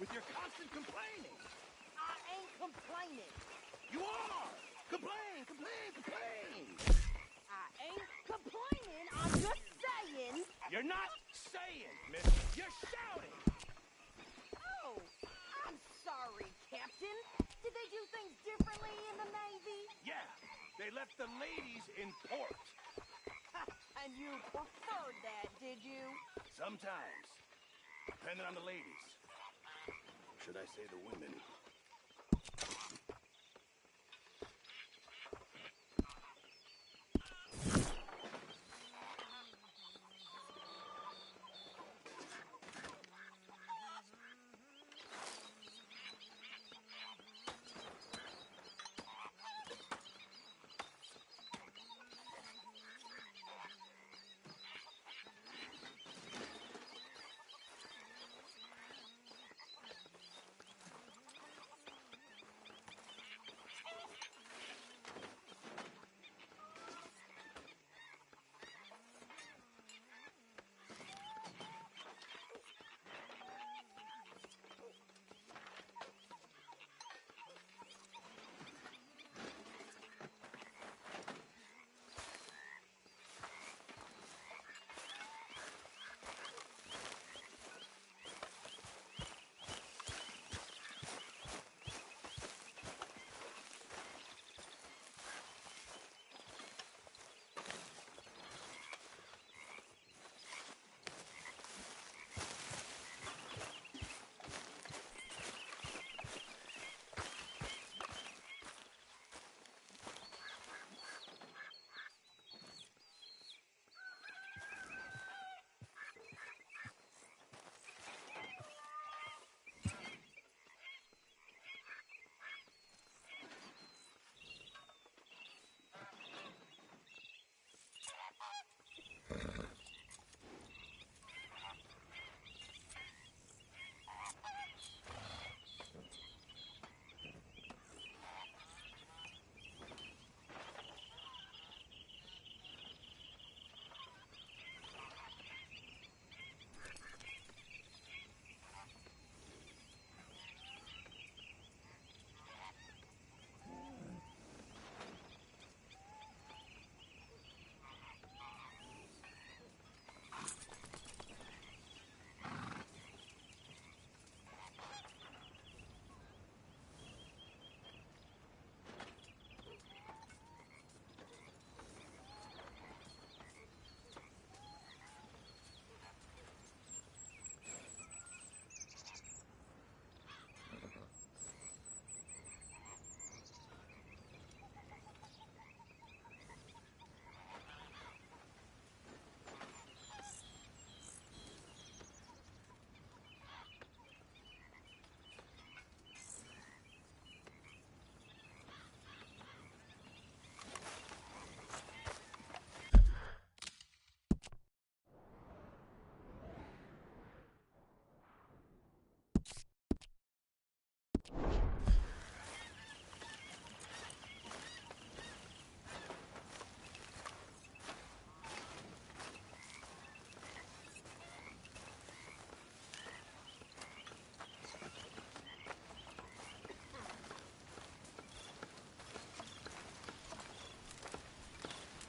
with your constant complaining. I ain't complaining. You are! Complain, complain, complain! I ain't complaining. I'm just saying. You're not saying, miss. You're shouting! Oh, I'm sorry, Captain. Did they do things differently in the Navy? Yeah, they left the ladies in port. And you preferred that, did you? Sometimes. Depending on the ladies. Should I say the women?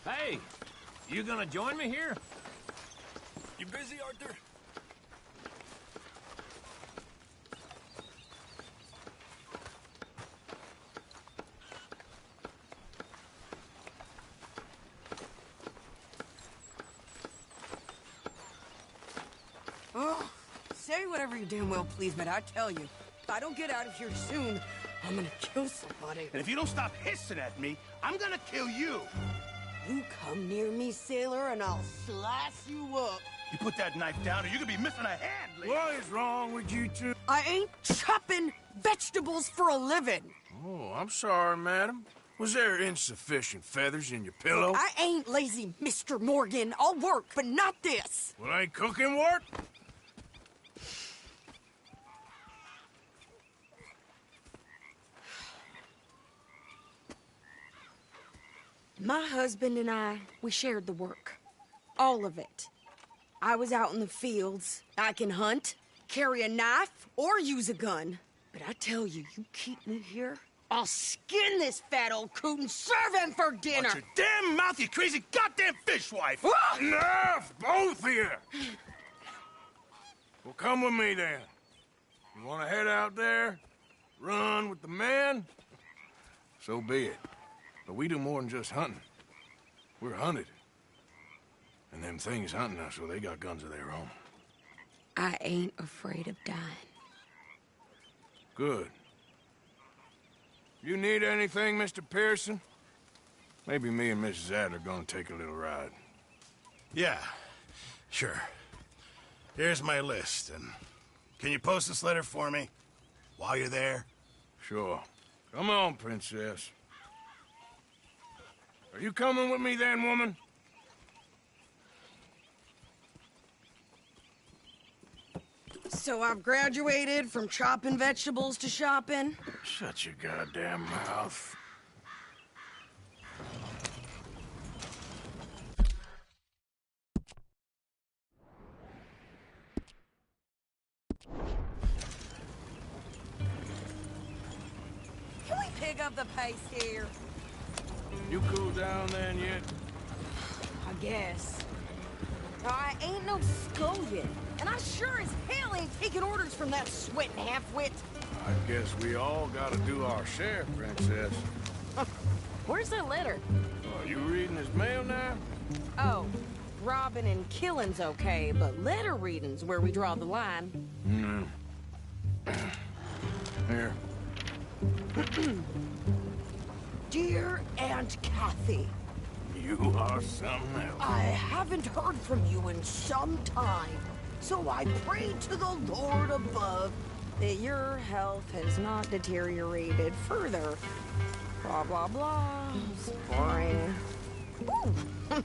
Hey, you gonna join me here? You busy, Arthur? Oh, say whatever you damn well please, but I tell you, if I don't get out of here soon, I'm gonna kill somebody. And if you don't stop hissing at me, I'm gonna kill you! You come near me, sailor, and I'll slice you up. You put that knife down or you could be missing a hand, lady. What is wrong with you two? I ain't chopping vegetables for a living. Oh, I'm sorry, madam. Was there insufficient feathers in your pillow? I ain't lazy, Mr. Morgan. I'll work, but not this. Well, ain't cooking work? My husband and I, we shared the work. All of it. I was out in the fields. I can hunt, carry a knife or use a gun. But I tell you, you keep me here, I'll skin this fat old coot and serve him for dinner. Watch your damn mouth, you crazy goddamn fishwife! Ah! Enough, both of you! Well, come with me then. You want to head out there, run with the men? So be it. But we do more than just hunting. We're hunted. And them things hunting us, so they got guns of their own. I ain't afraid of dying. Good. You need anything, Mr. Pearson? Maybe me and Mrs. Ad are gonna take a little ride. Yeah, sure. Here's my list, and can you post this letter for me while you're there? Sure. Come on, Princess. Are you coming with me then, woman? So I've graduated from chopping vegetables to shopping? Shut your goddamn mouth. Can we pick up the pace here? You cool down then yet? I guess. I ain't no skull yet, and I sure as hell ain't taking orders from that sweating half-wit. I guess we all gotta do our share, Princess. Where's that letter? Are you reading his mail now? Oh, robbing and killing's okay, but letter reading's where we draw the line. Here. Dear Aunt Kathy, You are something else. I haven't heard from you in some time, so I pray to the Lord above that your health has not deteriorated further. Blah, blah, blah. It's boring. Ooh.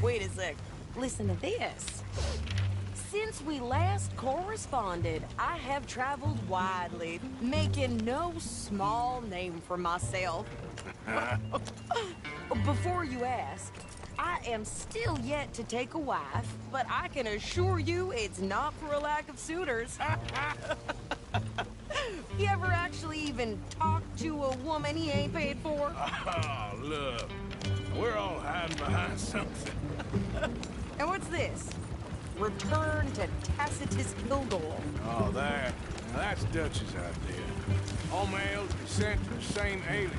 Wait a sec. Listen to this. Since we last corresponded, I have traveled widely, making no small name for myself. Before you ask, I am still yet to take a wife, but I can assure you it's not for a lack of suitors. You ever actually even talk to a woman he ain't paid for? Oh, look. We're all hiding behind something. And what's this? Return to Tacitus Kilgore. Oh, that. Now that's Dutch's idea. All males be sent to the same alias.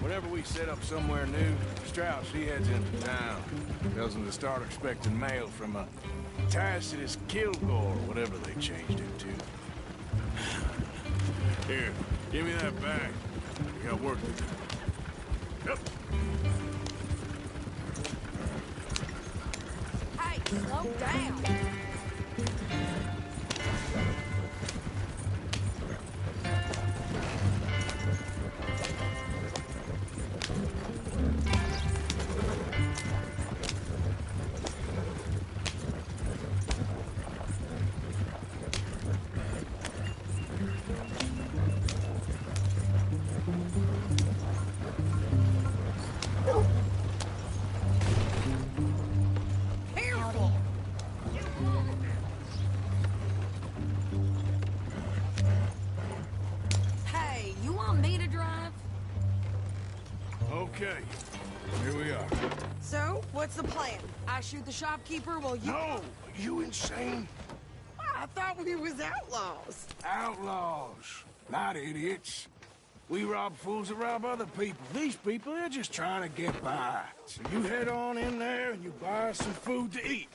Whenever we set up somewhere new, Strauss, he heads into town. Tells them to start expecting mail from a Tacitus Kilgore, whatever they changed it to. Here, give me that bag. We got work to do. Yep. Hey, slow down. Hey, you want me to drive? Okay, here we are. So, what's the plan? I shoot the shopkeeper while you... No, you insane? I thought we was outlaws. Outlaws, not idiots. We rob fools that rob other people. These people, they're just trying to get by. So you head on in there and you buy us some food to eat.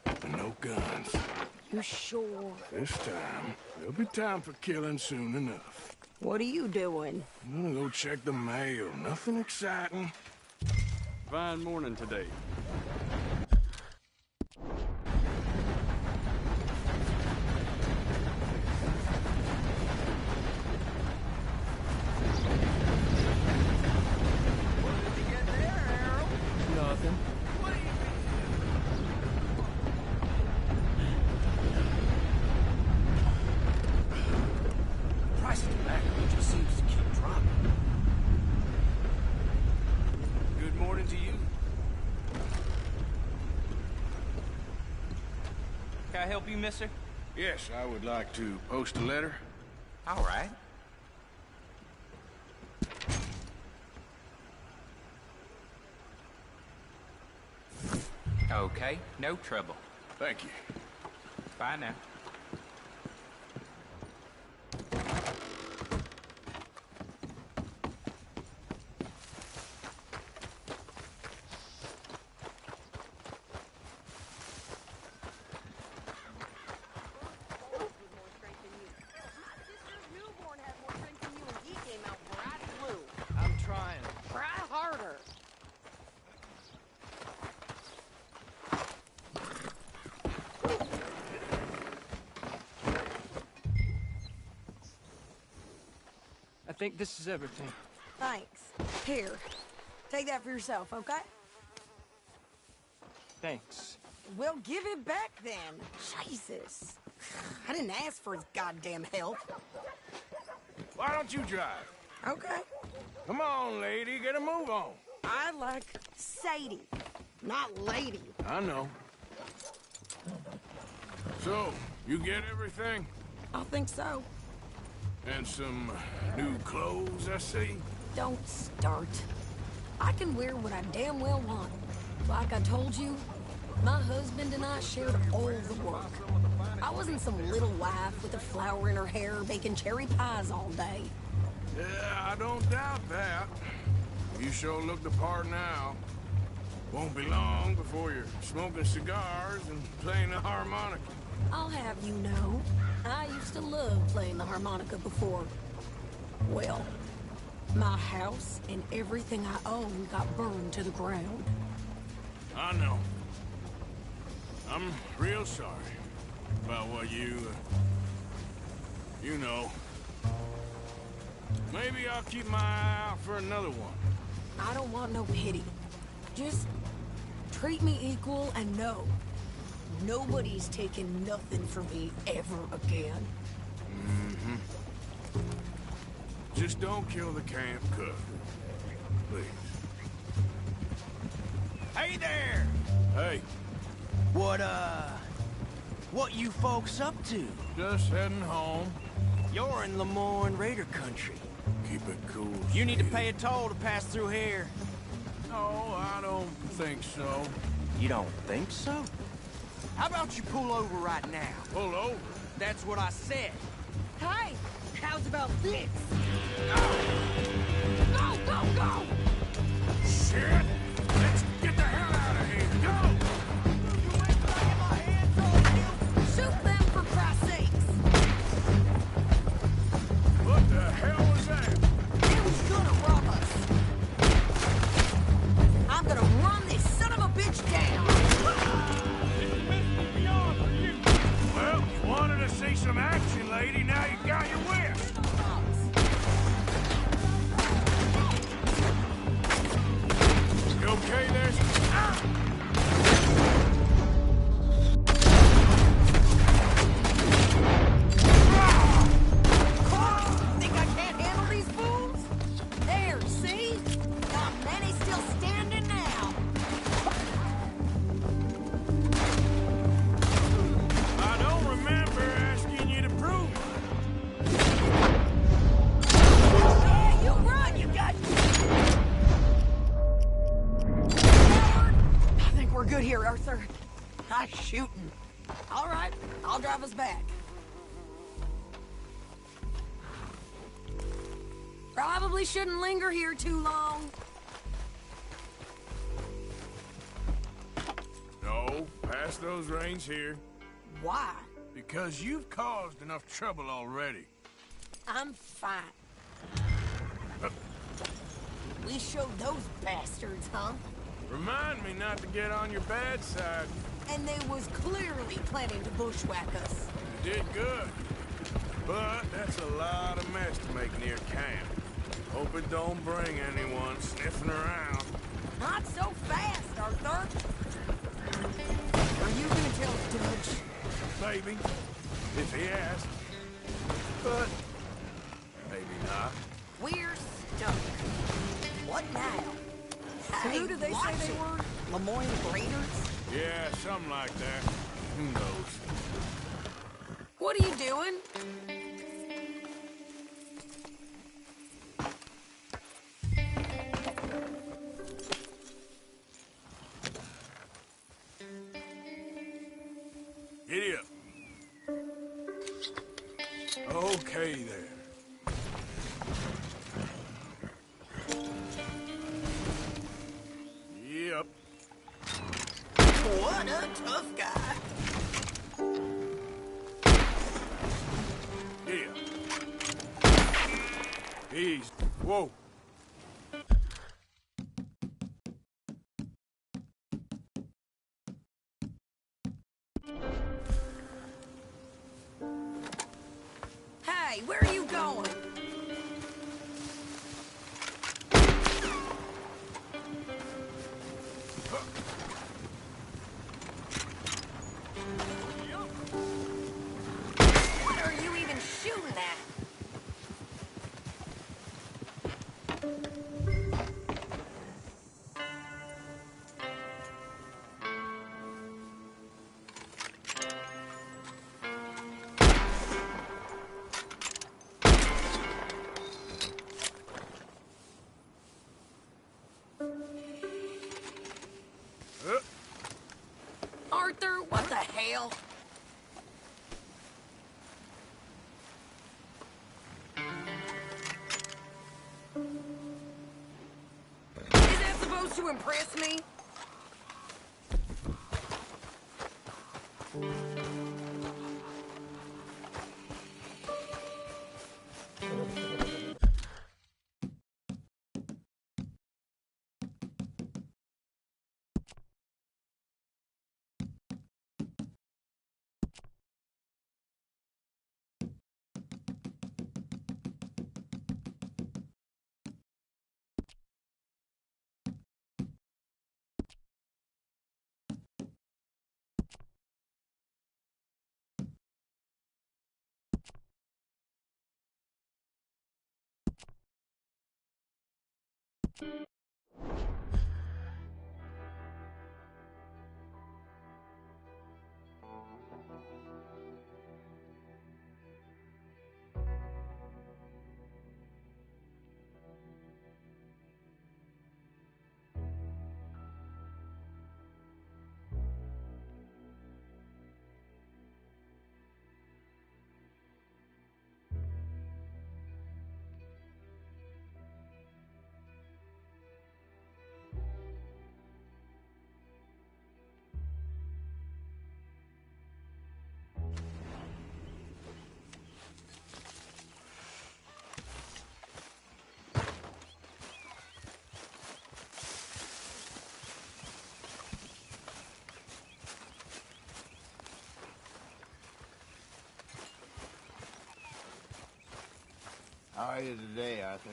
And no guns. You sure? This time, there'll be time for killing soon enough. What are you doing? I'm gonna go check the mail. Nothing exciting. Fine morning today. Nothing. Price of tobacco just seems to keep dropping. Good morning to you. Can I help you, mister? Yes, I would like to post a letter. All right. Okay, no trouble. Thank you. Bye now. I'm trying. Try harder. I think this is everything. Thanks. Here. Take that for yourself, okay? Thanks. Well, give it back then. Jesus. I didn't ask for his goddamn help. Why don't you drive? Okay. Come on, lady, get a move on. I like Sadie, not lady. I know. So, you get everything? I think so. And some new clothes, I see? Don't start. I can wear what I damn well want. Like I told you, my husband and I shared all the work. I wasn't some little wife with a flower in her hair baking cherry pies all day. Yeah, I don't doubt that. You sure look the part now. Won't be long before you're smoking cigars and playing the harmonica. I'll have you know, I used to love playing the harmonica before. Well, my house and everything I own got burned to the ground. I know. I'm real sorry about what you know. Maybe I'll keep my eye out for another one. I don't want no pity. Just treat me equal and know nobody's taking nothing from me ever again. Mm-hmm. Just don't kill the camp cook. Please. Hey there! Hey, What you folks up to? just heading home. You're in Lemoyne Raider country. Keep it cool. You need to Steve. pay a toll to pass through here. No, I don't think so. You don't think so? How about you pull over right now? Pull over. That's what I said. Hey, how's about this? Go, go, go! Shit! Let's get the hell out of here. Go! Shoot them for Christ's sakes! What the hell was that? It was gonna rob us. I'm gonna run this son of a bitch down. Well, you wanted to see some action, lady. Now you got your wish. You okay there? Think I can't handle these fools? There, see? Not many still standing now. I don't remember asking you to prove it. Yeah, you run, you got... Coward! I think we're good here, Arthur. Nice shooting. All right, I'll drive us back. Probably shouldn't linger here too long. No, pass those reins here. Why? Because you've caused enough trouble already. I'm fine. We showed those bastards, huh? Remind me not to get on your bad side. And they was clearly planning to bushwhack us. You did good. But that's a lot of mess to make near camp. Hope it don't bring anyone sniffing around. Not so fast, Arthur. Are you gonna tell Dutch? Maybe, if he asks. But maybe not. We're stuck. What now? Who did they say they were? Lemoyne Raiders? Yeah, something like that. Who knows? What are you doing? Giddy up. Okay there. Yep. What a tough guy. Giddy up. Easy. Whoa. Hey, where are you going? What are you even shooting at? Arthur, what the hell? Is that supposed to impress me? How are you today, Arthur?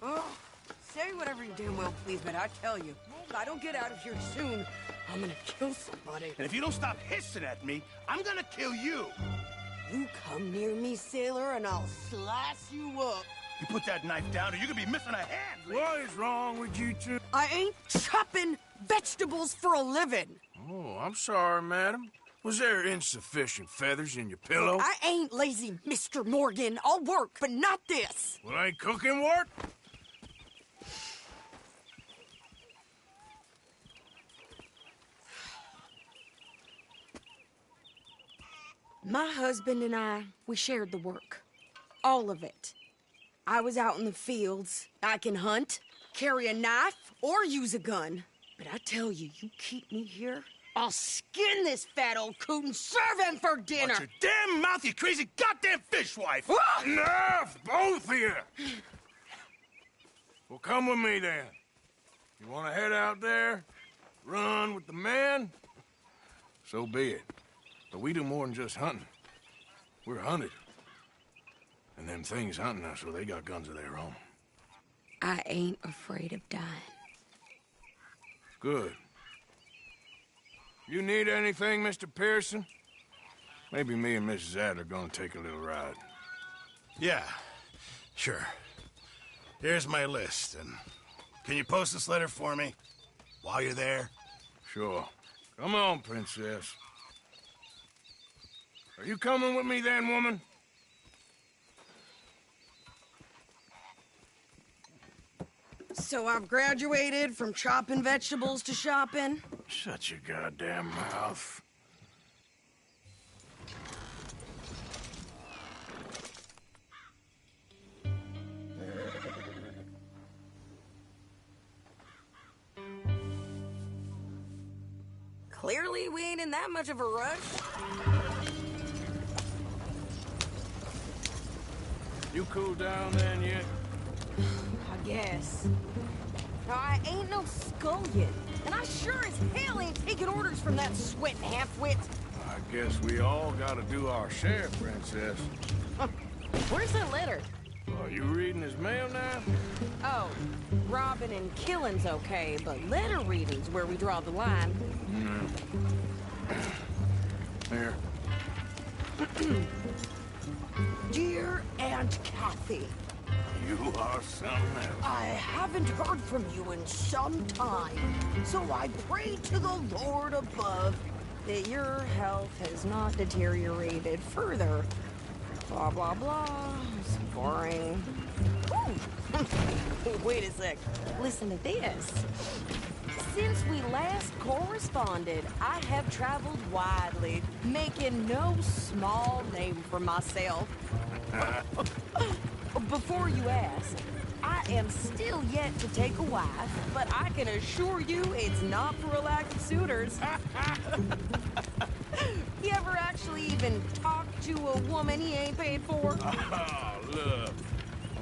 Oh, say whatever you damn well please, but I tell you, if I don't get out of here soon, I'm gonna kill somebody. And if you don't stop hissing at me, I'm gonna kill you. You come near me, sailor, and I'll slice you up. You put that knife down or you're gonna be missing a hand. What is wrong with you two? I ain't chopping vegetables for a living. Oh, I'm sorry, madam. Was there insufficient feathers in your pillow? I ain't lazy, Mr. Morgan. I'll work, but not this. Well, ain't cooking work? My husband and I, we shared the work. All of it. I was out in the fields. I can hunt, carry a knife, or use a gun. But I tell you, you keep me here, I'll skin this fat old coot and serve him for dinner. Watch your damn mouth, you crazy goddamn fishwife! Enough, both of you! Well, come with me, then. You want to head out there, run with the men? So be it. But we do more than just hunting. We're hunted. And them things hunting us, so they got guns of their own. I ain't afraid of dying. Good. You need anything, Mr. Pearson? Maybe me and Mrs. Adler gonna take a little ride. Yeah, sure. Here's my list, and can you post this letter for me while you're there? Sure. Come on, princess. Are you coming with me then, woman? So I've graduated from chopping vegetables to shopping? Shut your goddamn mouth. Clearly, we ain't in that much of a rush. You cooled down then yet? I guess. I ain't no scullion, and I sure as hell ain't taking orders from that sweating half-wit. I guess we all gotta do our share, princess. Where's that letter? Are you reading his mail now? Oh, robbing and killing's okay, but letter reading's where we draw the line. Here. Dear Aunt Kathy, You are something else. I haven't heard from you in some time, so I pray to the Lord above that your health has not deteriorated further. Blah, blah, blah. It's boring. Ooh. Wait a sec. Listen to this. Since we last corresponded, I have traveled widely, making no small name for myself. Before you ask, I am still yet to take a wife, but I can assure you it's not for a lack of suitors. You ever actually even talk to a woman he ain't paid for? Oh, look.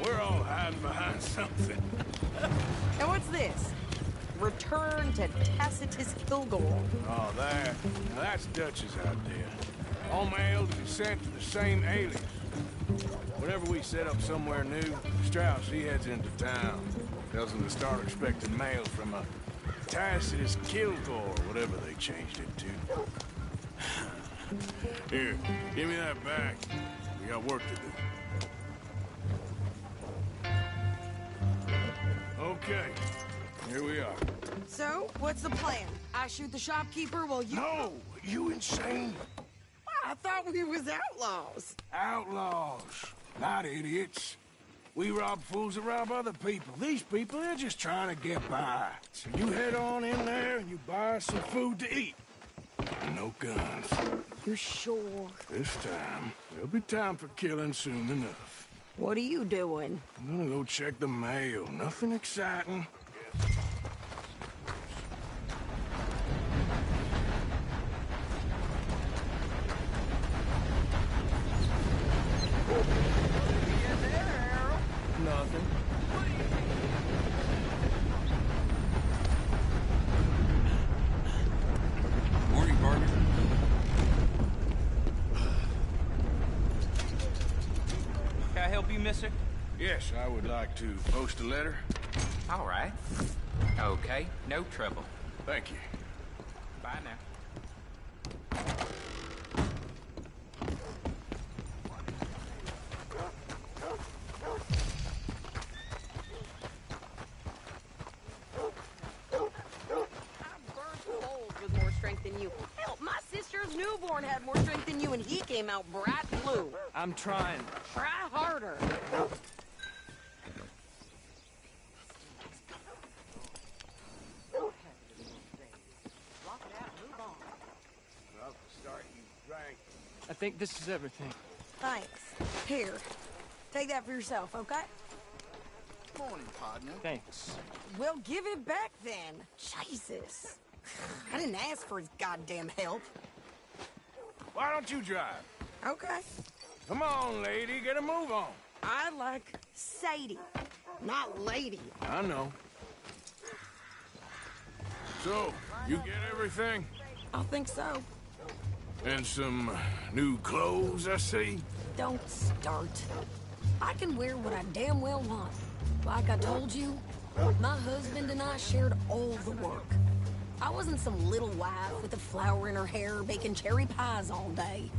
We're all hiding behind something. And what's this? Return to Tacitus Kilgore. Oh, there. Now that's Dutch's idea. All mail to be sent to the same alias. Whenever we set up somewhere new, Strauss, he heads into town. Tells them to start expecting mail from a Tacitus Kilgore, whatever they changed it to. Here, give me that back. We got work to do. Okay, here we are. So, what's the plan? I shoot the shopkeeper while you... No! You insane? I thought we was outlaws. Outlaws, not idiots. We rob fools that rob other people. These people, they're just trying to get by. So you head on in there and you buy us some food to eat. And no guns. You sure? This time, there'll be time for killing soon enough. What are you doing? I'm gonna go check the mail. Nothing exciting. Nothing. Morning, partner. Can I help you, mister? Yes, I would like to post a letter. All right. Okay, no trouble. Thank you. Bye now. Than you. Hell, my sister's newborn had more strength than you, and he came out bright blue. I'm trying. Try harder. I think this is everything. Thanks. Here. Take that for yourself, okay? Morning, partner. Thanks. Well, give it back then. Jesus. I didn't ask for his goddamn help. Why don't you drive? Okay. Come on, lady, get a move on. I like Sadie, not lady. I know. So, you get everything? I think so. And some new clothes, I see? Don't start. I can wear what I damn well want. Like I told you, my husband and I shared all the work. I wasn't some little wife with a flower in her hair baking cherry pies all day.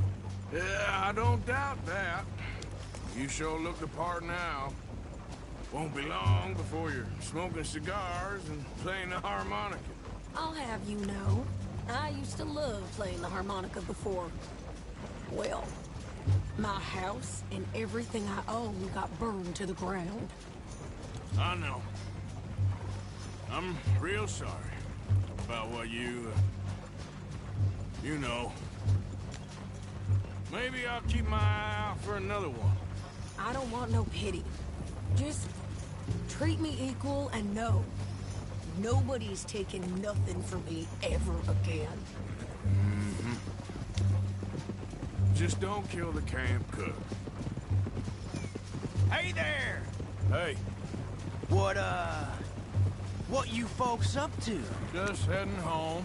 Yeah, I don't doubt that. You sure look the part now. Won't be long before you're smoking cigars and playing the harmonica. I'll have you know, I used to love playing the harmonica before. Well, my house and everything I own got burned to the ground. I know. I'm real sorry about what you know. Maybe I'll keep my eye out for another one. I don't want no pity. Just treat me equal and know nobody's taking nothing from me ever again. Just don't kill the camp cook. Hey there! Hey, What you folks up to? just heading home.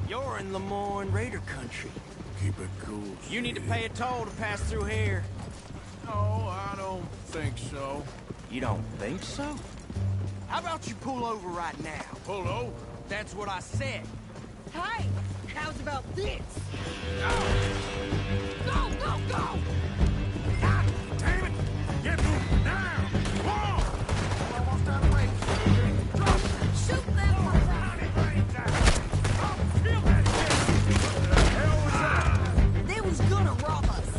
You're in Lemoyne Raider country. Keep it cool. You need to pay a toll to pass through here. No, I don't think so. You don't think so? How about you pull over right now? Pull over. That's what I said. Hey, how's about this? Go, go, go! God damn it! Get moving now! Whoa! Almost out of range. Shoot them! Kill that kid! What the hell was that? They was gonna rob us.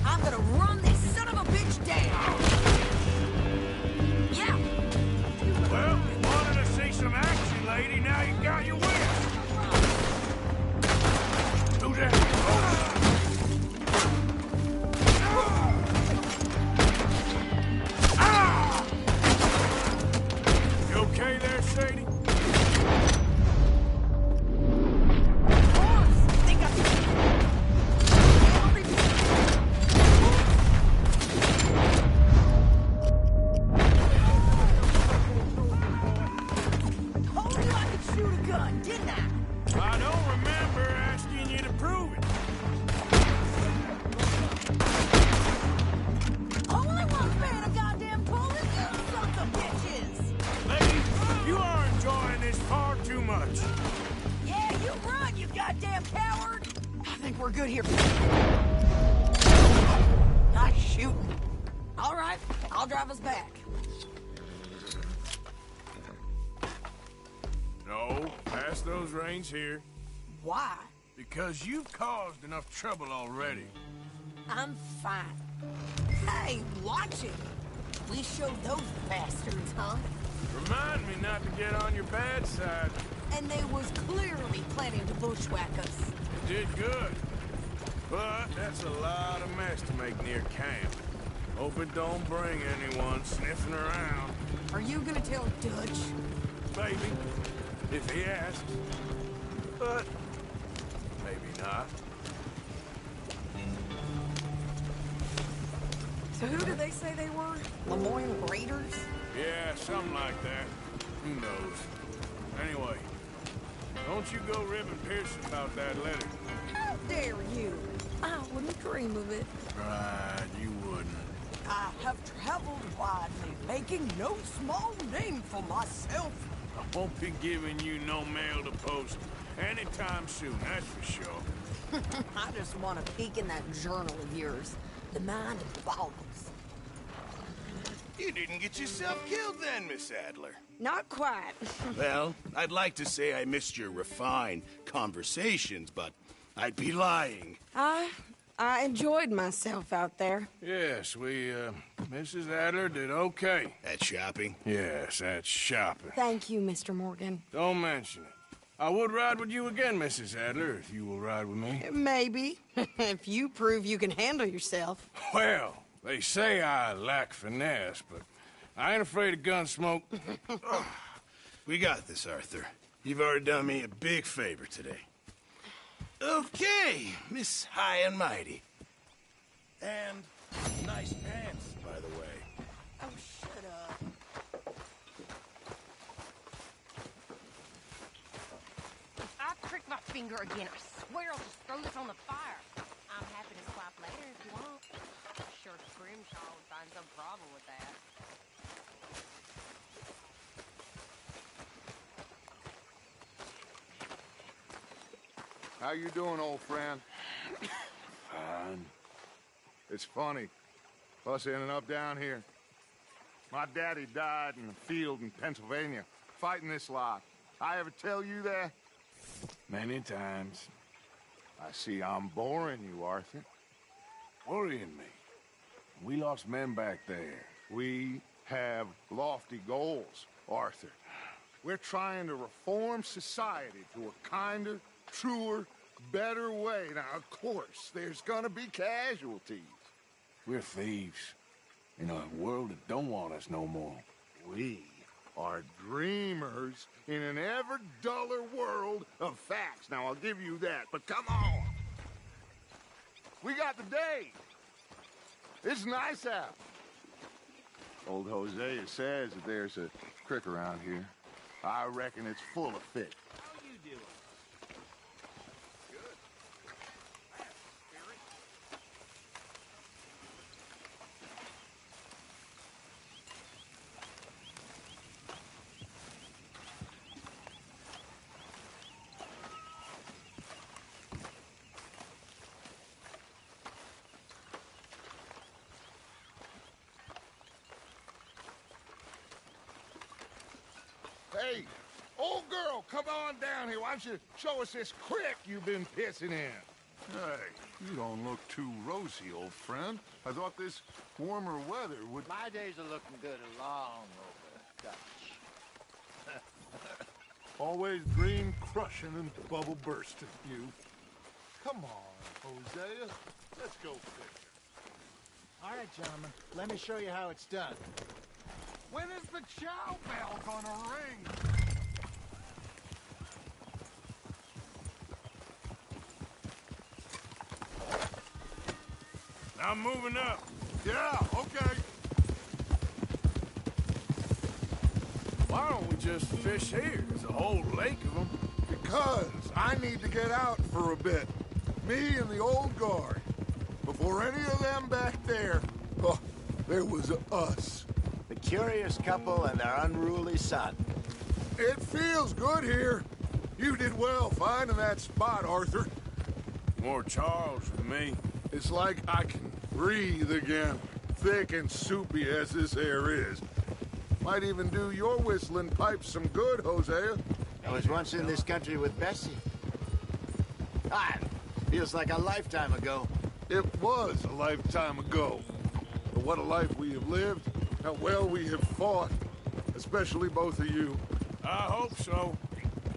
I'm gonna run this son of a bitch down. Yeah. Well, you wanted to see some action, lady. Now you got your wish. Do that. Ah! You okay there, Sadie? Told you I could shoot a gun, didn't I? I don't remember asking you to prove it. Only one fan of goddamn police, you sons of bitches! Lady, you are enjoying this far too much. Yeah, you run, you goddamn coward! I think we're good here. Nice shooting. All right, I'll drive us back. No, pass those reins here. Why? Because you've caused enough trouble already. I'm fine. Hey, watch it. We showed those bastards, huh? Remind me not to get on your bad side. And they was clearly planning to bushwhack us. You did good. But that's a lot of mess to make near camp. Hope it don't bring anyone sniffing around. Are you gonna tell Dutch? Maybe, if he asks. But maybe not. So who did they say they were? Lemoyne Raiders? Yeah, something like that. Who knows? Anyway, don't you go ribbing Pearson about that letter. How dare you? I wouldn't dream of it. Right, you wouldn't. I have traveled widely, making no small name for myself. I won't be giving you no mail to post anytime soon, that's for sure. I just want to peek in that journal of yours. The mind boggles. You didn't get yourself killed then, Miss Adler. Not quite. Well, I'd like to say I missed your refined conversations, but I'd be lying. I enjoyed myself out there. Yes, Mrs. Adler did okay. At shopping? Yes, that's shopping. Thank you, Mr. Morgan. Don't mention it. I would ride with you again, Mrs. Adler, if you will ride with me. Maybe. If you prove you can handle yourself. Well, they say I lack finesse, but I ain't afraid of gun smoke. We got this, Arthur. You've already done me a big favor today. Okay, Miss High and Mighty. And nice pants, by the way. Oh, shut up. If I prick my finger again, I swear I'll just throw this on the fire. I'm happy to swap later if you want. I'm sure Scrimshaw would find some problem with that. How you doing, old friend? Fine. It's funny. Us ending up down here. My daddy died in a field in Pennsylvania fighting this lot. I ever tell you that? Many times. I see I'm boring you, Arthur. Worrying me. We lost men back there. We have lofty goals, Arthur. We're trying to reform society to a kinder, truer, better way. Now, of course, there's gonna be casualties. We're thieves. In a world that don't want us no more. We are dreamers in an ever duller world of facts. Now, I'll give you that, but come on. We got the day. It's nice out. Old Hosea says that there's a creek around here. I reckon it's full of fish. How you doing? Hey, old girl, come on down here. Why don't you show us this creek you've been pissing in? Hey, you don't look too rosy, old friend. I thought this warmer weather would... My days are looking good along over, Dutch. Always dream crushing and bubble bursting, you. Come on, Hosea. Let's go fishing. All right, gentlemen. Let me show you how it's done. When is the chow bell gonna ring? I'm moving up. Yeah, okay. Why don't we just fish here? There's a whole lake of them. Because I need to get out for a bit. Me and the old guard. Before any of them back there, oh, there was us. The curious couple and their unruly son. It feels good here. You did well finding that spot, Arthur. More Charles than me. It's like I can breathe again, thick and soupy as this air is. Might even do your whistling pipes some good, Hosea. I was once in this country with Bessie. Feels like a lifetime ago. It was a lifetime ago. But what a life we have lived. How well we have fought. Especially both of you. I hope so.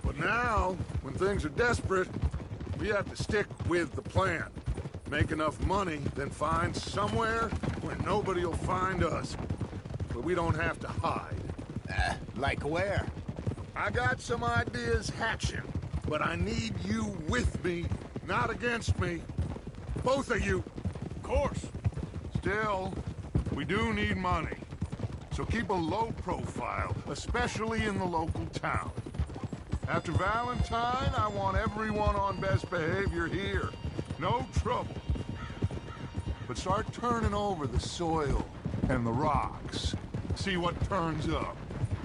But now, when things are desperate, we have to stick with the plan. Make enough money, then find somewhere where nobody will find us. But we don't have to hide. Like where? I got some ideas hatching, but I need you with me, not against me. Both of you. Of course. Still, we do need money. So keep a low profile, especially in the local town. After Valentine, I want everyone on best behavior here. No trouble. But start turning over the soil and the rocks. See what turns up.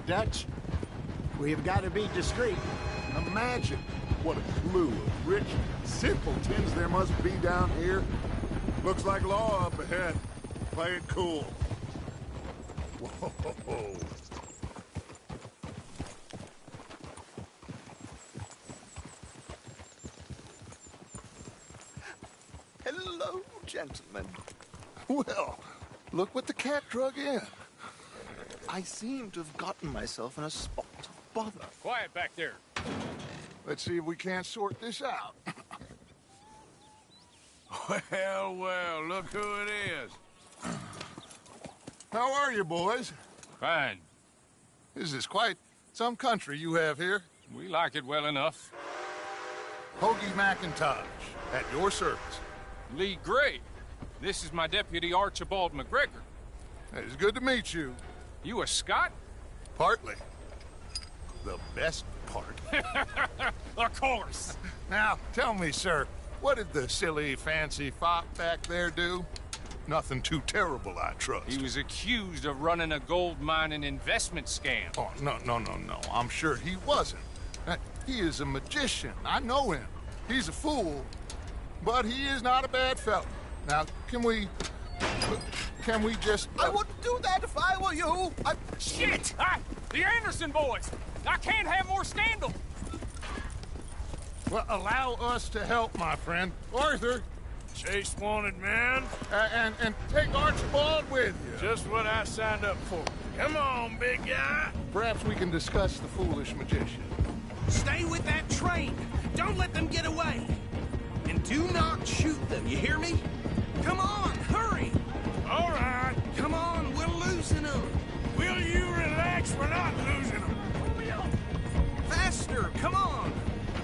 Dutch, we've got to be discreet. Imagine what a slew of rich simpletons there must be down here. Looks like law up ahead. Play it cool. Whoa. Hello, gentlemen. Well, look what the cat drug in. I seem to have gotten myself in a spot of bother. Quiet back there. Let's see if we can't sort this out. Well, look who it is. How are you, boys? Fine. This is quite some country you have here. We like it well enough. Hoagie McIntosh, at your service. Lee Gray. This is my deputy, Archibald McGregor. It's good to meet you. You a Scot? Partly. The best part. Of course. Now, tell me, sir, what did the silly, fancy fop back there do? Nothing too terrible, I trust. He was accused of running a gold mining investment scam. Oh, no. I'm sure he wasn't. He is a magician. I know him. He's a fool, but he is not a bad fellow. Now, can we just... I wouldn't do that if I were you. Shit! The Anderson boys! I can't have more scandal! Well, allow us to help, my friend. Arthur! Chase wanted man. And take Archibald with you. Just what I signed up for. Come on, big guy. Perhaps we can discuss the foolish magician. Stay with that train. Don't let them get away. And do not shoot them, you hear me? Come on, hurry! All right. Come on, we're losing them. Will you relax? We're not losing them. Faster, come on.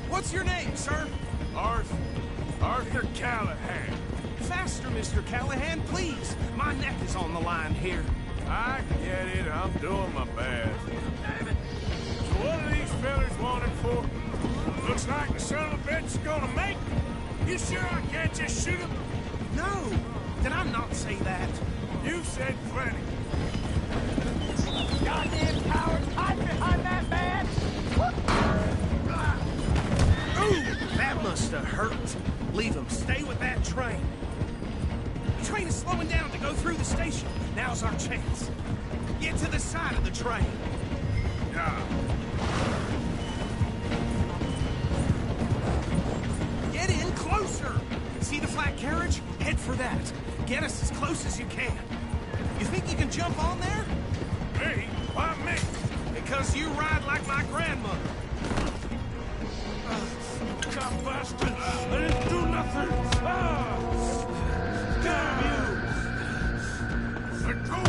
What's your name, sir? Arthur Callahan. Faster, Mr. Callahan, please. My neck is on the line here. I get it. I'm doing my best. Damn it. So what are these fellas wanted for? Looks like the son of a bitch is gonna make it. You sure I can't just shoot him? No. Did I not say that? You said plenty. Goddamn cowards, hide behind that man! Ooh, that must have hurt. Leave him. Stay with that train. The train is slowing down to go through the station. Now's our chance. Get to the side of the train. Yeah. Get in closer. See the flat carriage? Head for that. Get us as close as you can. You think you can jump on there? Me? Why me? Because you ride like my grandmother. God bastard! I didn't do nothing! Damn you! Let go!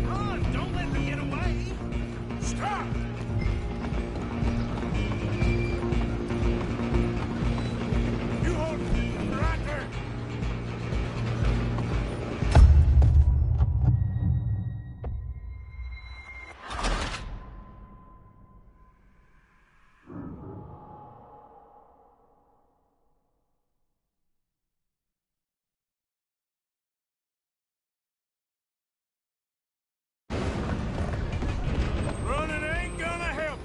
Run! Don't let them get away! Stop! You hold it right there! Running ain't gonna help.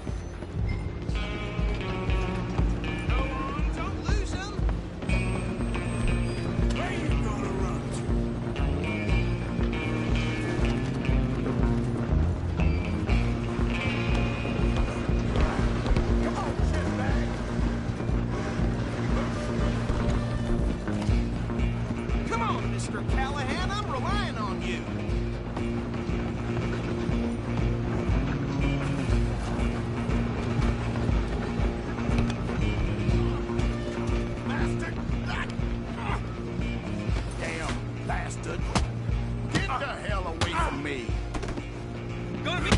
Go on, don't lose them! Where you gonna run Come on, shitbag! Come on, Mr. Callahan, I'm relying on you. bastard! Damn bastard. Get the hell away from me. Gonna be...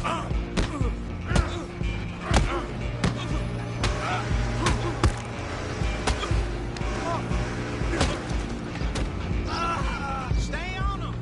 Stay on him.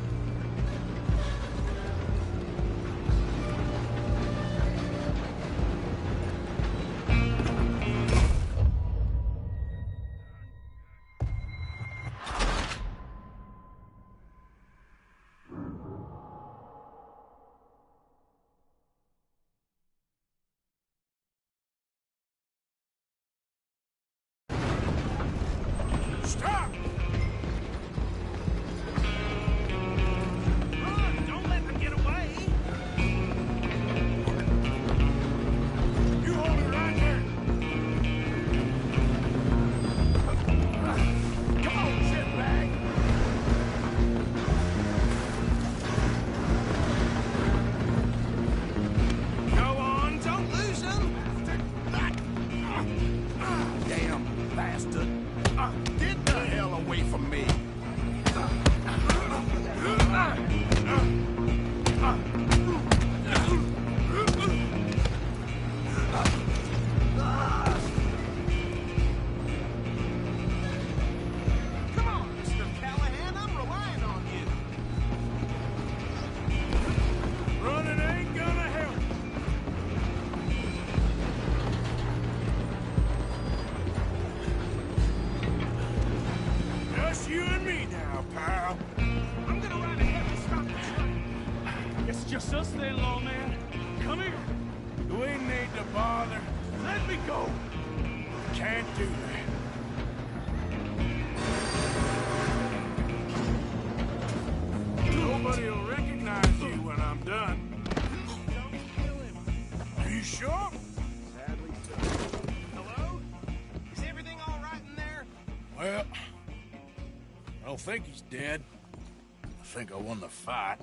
Stop! Run! Don't let them get away! You hold it right there! Come on, shitbag! Go on, don't lose them! Damn bastard. Get the hell away from me! Come on, Mr. Callahan, I'm relying on you. Running ain't gonna help. Just you and me now, pal. I'm gonna ride ahead and stop the train. It's just us then, lawman. Come here. We need to bother. Let me go. Can't do that. don't think he's dead. I think I won the fight.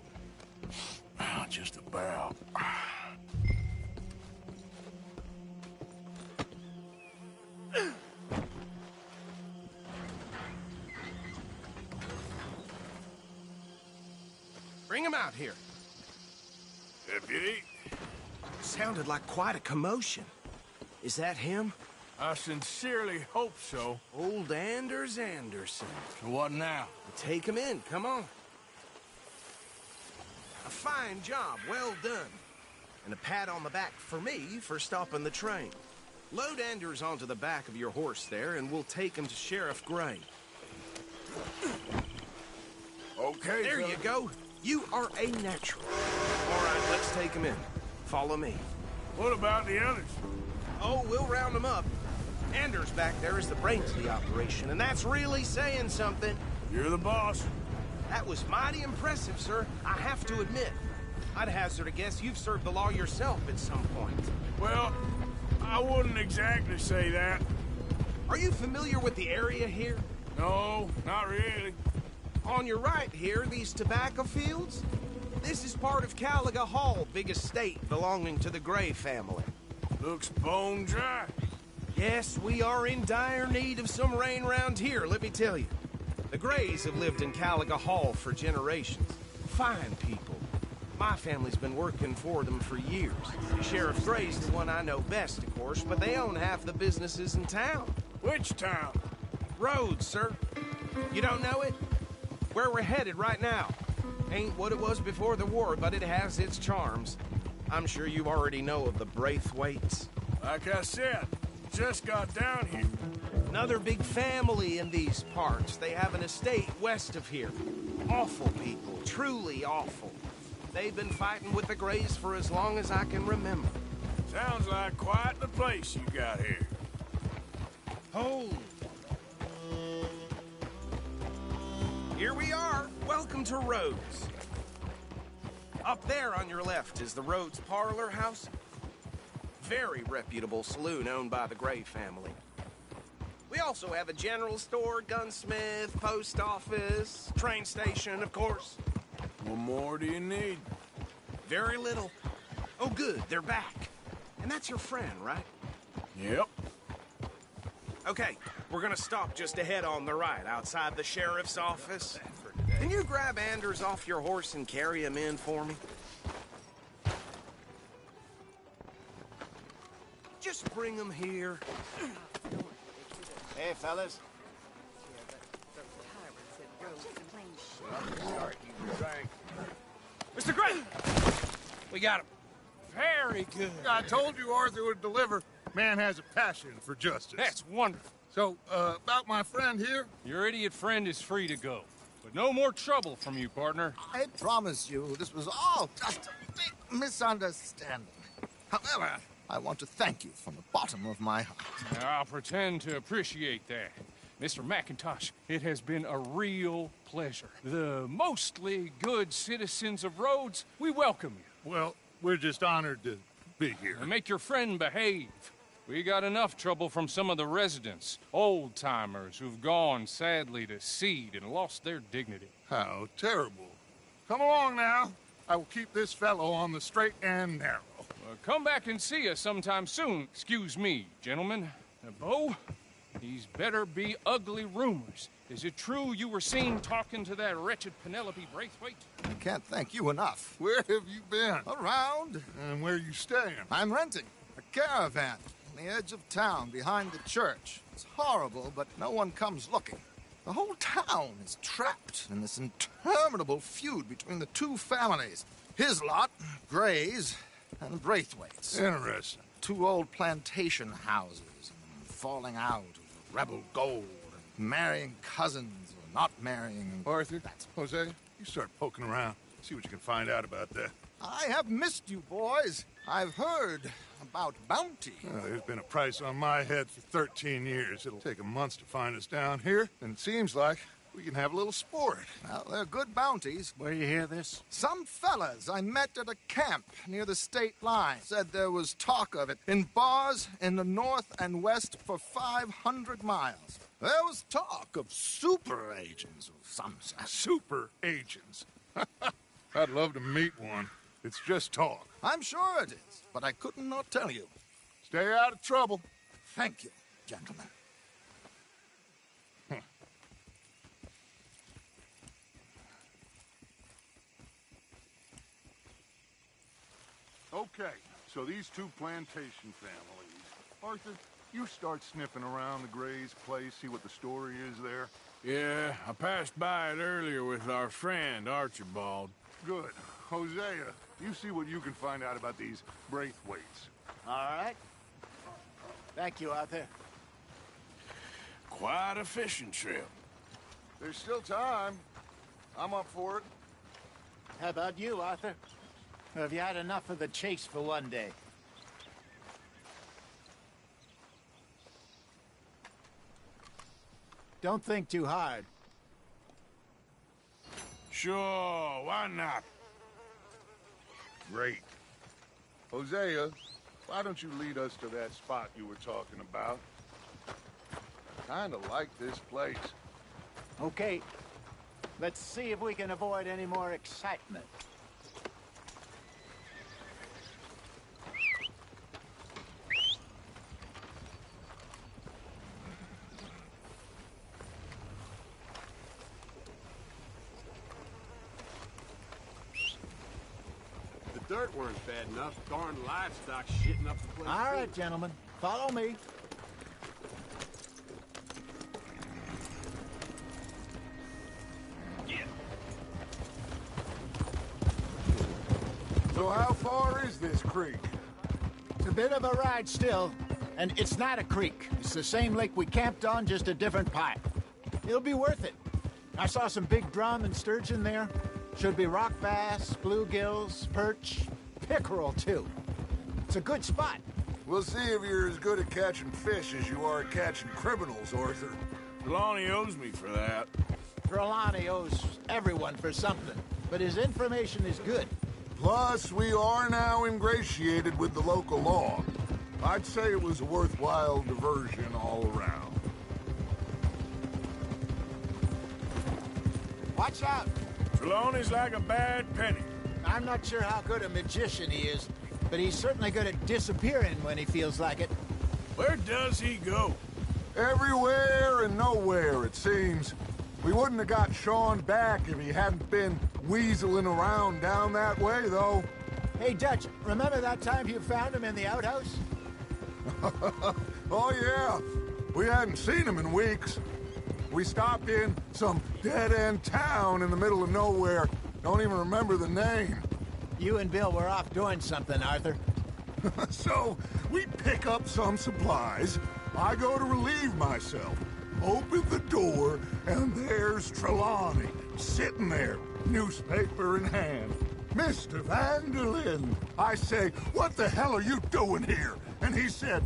Just about. Bring him out here. Deputy? Sounded like quite a commotion. Is that him? I sincerely hope so. Old Anders Anderson. So what now? Take him in, come on. A fine job, well done. And a pat on the back for me for stopping the train. Load Anders onto the back of your horse there, and we'll take him to Sheriff Gray. Okay, there you go. You are a natural. All right, let's take him in. Follow me. What about the others? Oh, we'll round them up. Anders back there is the brains of the operation, and that's really saying something. You're the boss. That was mighty impressive, sir. I have to admit. I'd hazard a guess you've served the law yourself at some point. Well, I wouldn't exactly say that. Are you familiar with the area here? No, not really. On your right here, these tobacco fields? This is part of Caliga Hall, big estate belonging to the Gray family. Looks bone dry. Yes, we are in dire need of some rain round here, let me tell you. The Grays have lived in Caliga Hall for generations. Fine people. My family's been working for them for years. Sheriff Gray's the one I know best, of course, but they own half the businesses in town. Which town? Rhodes, sir. You don't know it? Where we're headed right now. Ain't what it was before the war, but it has its charms. I'm sure you already know of the Braithwaites. Like I said, just got down here. Another big family in these parts. They have an estate west of here. Awful people, truly awful. They've been fighting with the Grays for as long as I can remember. Sounds like quite the place you got here. Hold. Here we are. Welcome to Rhodes. Up there on your left is the Rhodes Parlor House. Very reputable saloon owned by the Gray family. We also have a general store, gunsmith, post office, train station, of course. What more do you need? Very little. Oh, good, they're back. And that's your friend, right? Yep. Okay, we're gonna stop just ahead on the right, outside the sheriff's office. Can you grab Anders off your horse and carry him in for me? Just bring him here. Hey, fellas. Mr. Gray! We got him. Very good. I told you Arthur would deliver. Man has a passion for justice. That's wonderful. So, about my friend here? Your idiot friend is free to go. But no more trouble from you, partner. I promise you, this was all just a big misunderstanding. However, I want to thank you from the bottom of my heart. I'll pretend to appreciate that. Mr. McIntosh, it has been a real pleasure. The mostly good citizens of Rhodes, we welcome you. Well, we're just honored to be here. And make your friend behave. We got enough trouble from some of the residents, old-timers who've gone, sadly, to seed and lost their dignity. How terrible. Come along now. I will keep this fellow on the straight and narrow. Come back and see us sometime soon. Excuse me, gentlemen. Bo, these better be ugly rumors. Is it true you were seen talking to that wretched Penelope Braithwaite? I can't thank you enough. Where have you been? Around. And where are you staying? I'm renting a caravan on the edge of town behind the church. It's horrible, but no one comes looking. The whole town is trapped in this interminable feud between the two families. His lot, Gray's, and Braithwaite's. Interesting. Two old plantation houses, and falling out of rebel gold, and marrying cousins or not marrying. Arthur, Jose, you start poking around. See what you can find out about that. I have missed you, boys. I've heard about bounty. There's been a price on my head for 13 years. It'll take 'em months to find us down here, and it seems like we can have a little sport. Well, they're good bounties. Where you hear this? Some fellas I met at a camp near the state line said there was talk of it in bars in the north and west for 500 miles. There was talk of super agents of some sort. Super agents. I'd love to meet one. It's just talk. I'm sure it is, but I could not tell you. Stay out of trouble. Thank you, gentlemen. Okay, so these two plantation families. Arthur, you start sniffing around the Gray's place, see what the story is there. Yeah, I passed by it earlier with our friend, Archibald. Good. Hosea, you see what you can find out about these Braithwaites. All right. Thank you, Arthur. Quite a fishing trip. There's still time. I'm up for it. How about you, Arthur? Or have you had enough of the chase for one day? Don't think too hard. Sure, why not? Great. Hosea, why don't you lead us to that spot you were talking about? I kinda like this place. Okay. Let's see if we can avoid any more excitement. The dirt weren't bad enough. Darn livestock shitting up the place. All right, gentlemen. Follow me. So how far is this creek? It's a bit of a ride still, and it's not a creek. It's the same lake we camped on, just a different part. It'll be worth it. I saw some big drum and sturgeon there. Should be rock bass, bluegills, perch, pickerel, too. It's a good spot. We'll see if you're as good at catching fish as you are at catching criminals, Arthur. Trelawney owes me for that. Trelawney owes everyone for something, but his information is good. Plus, we are now ingratiated with the local law. I'd say it was a worthwhile diversion all around. Watch out! Trelawney's like a bad penny. I'm not sure how good a magician he is, but he's certainly good at disappearing when he feels like it. Where does he go? Everywhere and nowhere, it seems. We wouldn't have got Sean back if he hadn't been weaseling around down that way, though. Hey, Dutch, remember that time you found him in the outhouse? Oh, yeah. We hadn't seen him in weeks. We stopped in some dead-end town in the middle of nowhere. Don't even remember the name. You and Bill were off doing something, Arthur. So, we pick up some supplies. I go to relieve myself. Open the door, and there's Trelawney, sitting there, newspaper in hand. Mr. Vanderlyn. I say, what the hell are you doing here? And he said,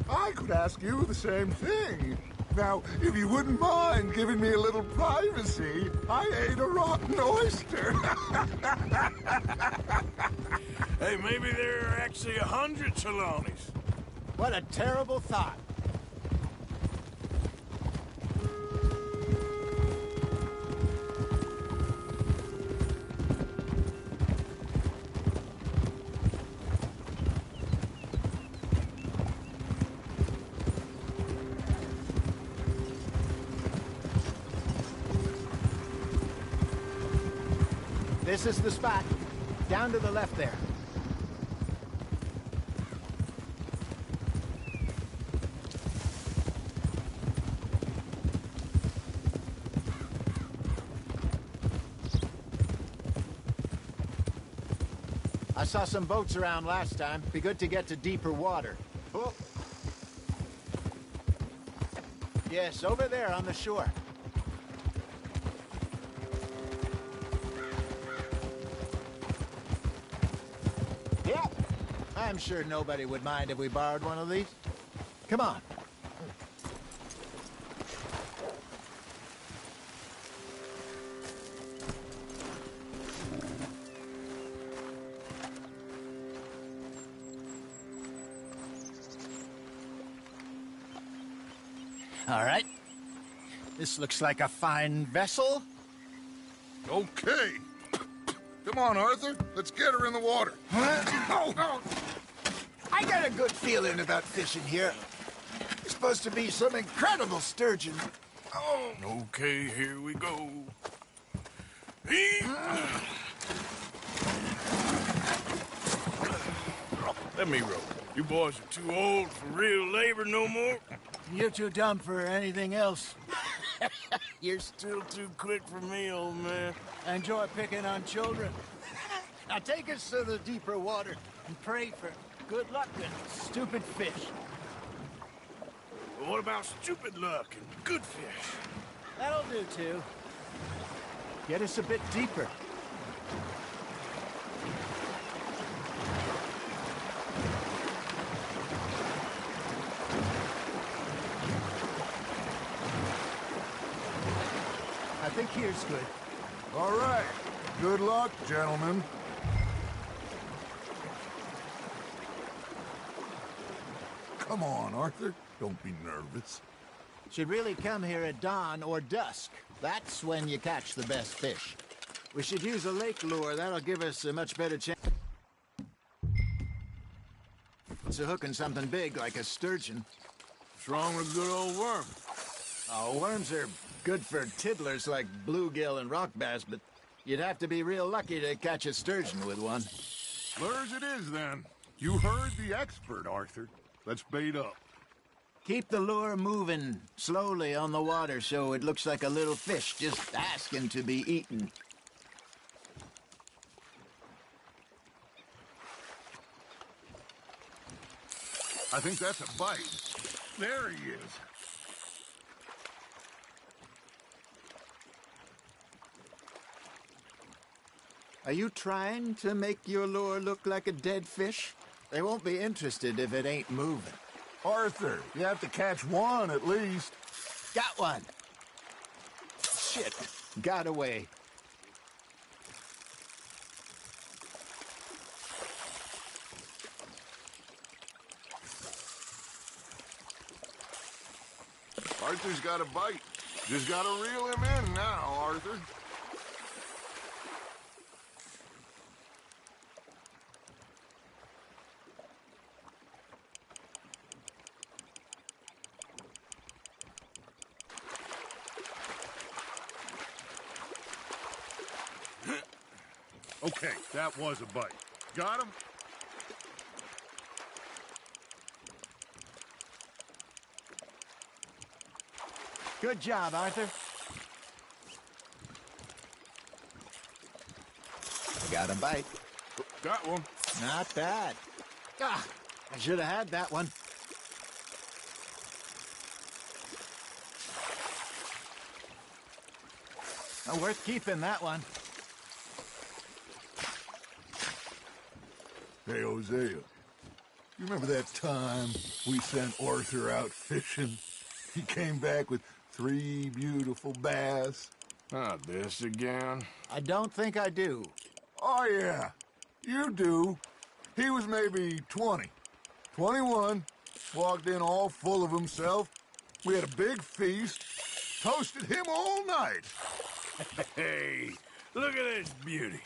I could ask you the same thing. Now, if you wouldn't mind giving me a little privacy, I ate a rotten oyster. Hey, maybe there are actually 100 Trelawneys. What a terrible thought. This is the spot. Down to the left there. I saw some boats around last time. Be good to get to deeper water. Oh. Yes, over there on the shore. Yeah, I'm sure nobody would mind if we borrowed one of these. Come on. All right. This looks like a fine vessel. Okay. Come on, Arthur. Let's get her in the water. Oh. I got a good feeling about fishing here. It's supposed to be some incredible sturgeon. Oh. Okay, here we go. Let me row. You boys are too old for real labor no more. You're too dumb for anything else. You're still too quick for me, old man. I enjoy picking on children. Now take us to the deeper water and pray for good luck and stupid fish. Well, what about stupid luck and good fish? That'll do, too. Get us a bit deeper. I think here's good. All right. Good luck, gentlemen. Come on, Arthur. Don't be nervous. Should really come here at dawn or dusk. That's when you catch the best fish. We should use a lake lure. That'll give us a much better chance of hooking something big like a sturgeon. What's wrong with a good old worm? Oh, worms are good for tiddlers like bluegill and rock bass, but you'd have to be real lucky to catch a sturgeon with one. Lures it is, then. You heard the expert, Arthur. Let's bait up. Keep the lure moving slowly on the water so it looks like a little fish just asking to be eaten. I think that's a bite. There he is. Are you trying to make your lure look like a dead fish? They won't be interested if it ain't moving. Arthur, you have to catch one at least. Got one. Shit. Got away. Arthur's got a bite. Just gotta reel him in now, Arthur. Okay, that was a bite. Got him? Good job, Arthur. Got a bite. Got one. Not bad. Ah, I should have had that one. Oh, worth keeping, that one. Hey, Hosea, you remember that time we sent Arthur out fishing? He came back with 3 beautiful bass. Not this again. I don't think I do. Oh, yeah, you do. He was maybe 20, 21, walked in all full of himself. We had a big feast, toasted him all night. Hey, look at this beauty.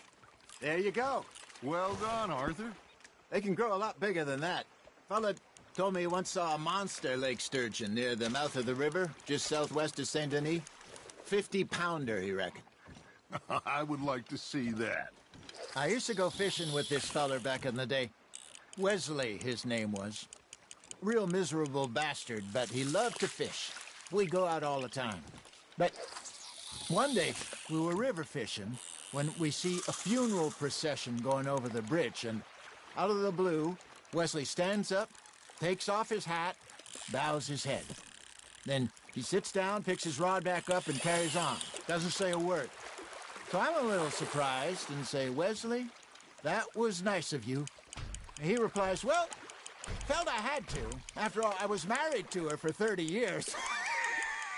There you go. Well done, Arthur. They can grow a lot bigger than that. Fella told me he once saw a monster lake sturgeon near the mouth of the river, just southwest of Saint Denis. 50-pounder, he reckoned. I would like to see that. I used to go fishing with this feller back in the day. Wesley, his name was. Real miserable bastard, but he loved to fish. We'd go out all the time. But one day, we were river fishing when we see a funeral procession going over the bridge, and out of the blue, Wesley stands up, takes off his hat, bows his head. Then he sits down, picks his rod back up, and carries on. Doesn't say a word. So I'm a little surprised and say, Wesley, that was nice of you. And he replies, well, felt I had to. After all, I was married to her for 30 years.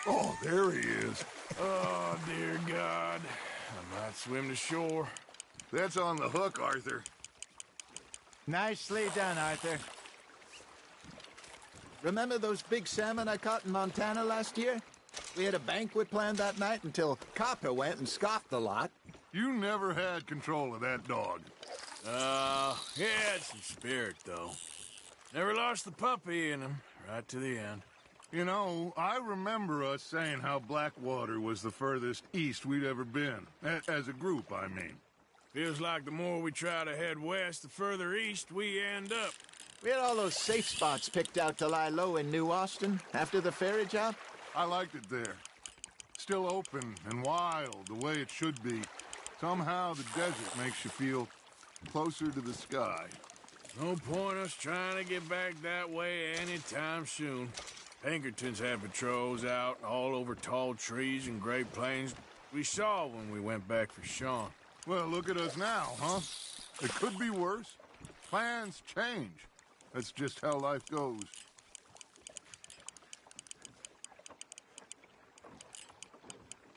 Oh, there he is. Oh, dear God. I might swim to shore. That's on the hook, Arthur. Nicely done, Arthur. Remember those big salmon I caught in Montana last year? We had a banquet planned that night until Copper went and scoffed the lot. You never had control of that dog. He had some spirit, though. Never lost the puppy in him, right to the end. You know, I remember us saying how Blackwater was the furthest east we'd ever been. As a group, I mean. Feels like the more we try to head west, the further east we end up. We had all those safe spots picked out to lie low in New Austin after the ferry job. I liked it there. Still open and wild, the way it should be. Somehow the desert makes you feel closer to the sky. No point us trying to get back that way anytime soon. Pinkertons had patrols out all over tall trees and Great Plains. We saw when we went back for Sean. Well, look at us now, huh? It could be worse. Plans change. That's just how life goes.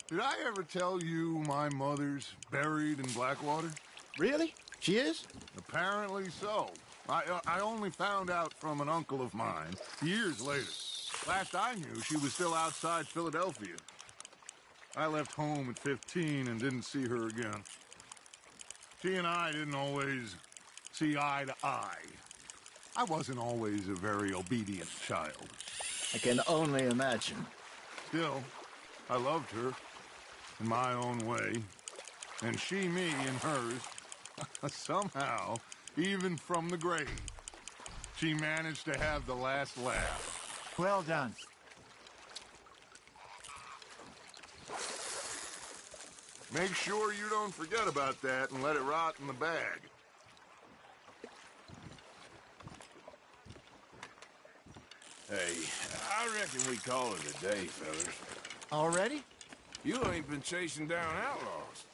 Did I ever tell you my mother's buried in Blackwater? Really? She is? Apparently so. I only found out from an uncle of mine years later. Last I knew, she was still outside Philadelphia. I left home at 15 and didn't see her again. She and I didn't always see eye to eye. I wasn't always a very obedient child. I can only imagine. Still, I loved her in my own way, and she me in hers. Somehow, even from the grave, she managed to have the last laugh. Well done. Make sure you don't forget about that and let it rot in the bag. Hey, I reckon we call it a day, fellas. Already? You ain't been chasing down outlaws.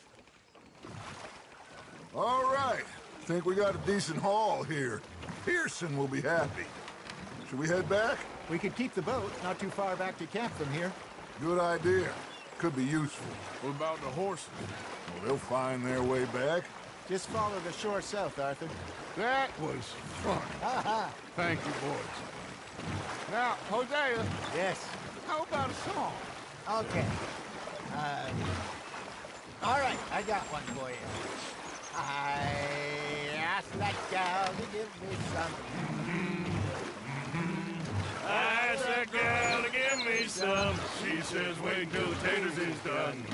All right. Think we got a decent haul here. Pearson will be happy. Should we head back? We could keep the boat not too far back to camp from here. Good idea. Could be useful. What about the horses? Well, they'll find their way back. Just follow the shore south, Arthur. That was fun. Thank you, boys. Now, Hosea. Yes? How about a song? Okay. All right, I got one for you. I asked that gal to give me some. I asked that gal to give me some. She says, wait till the taters is done.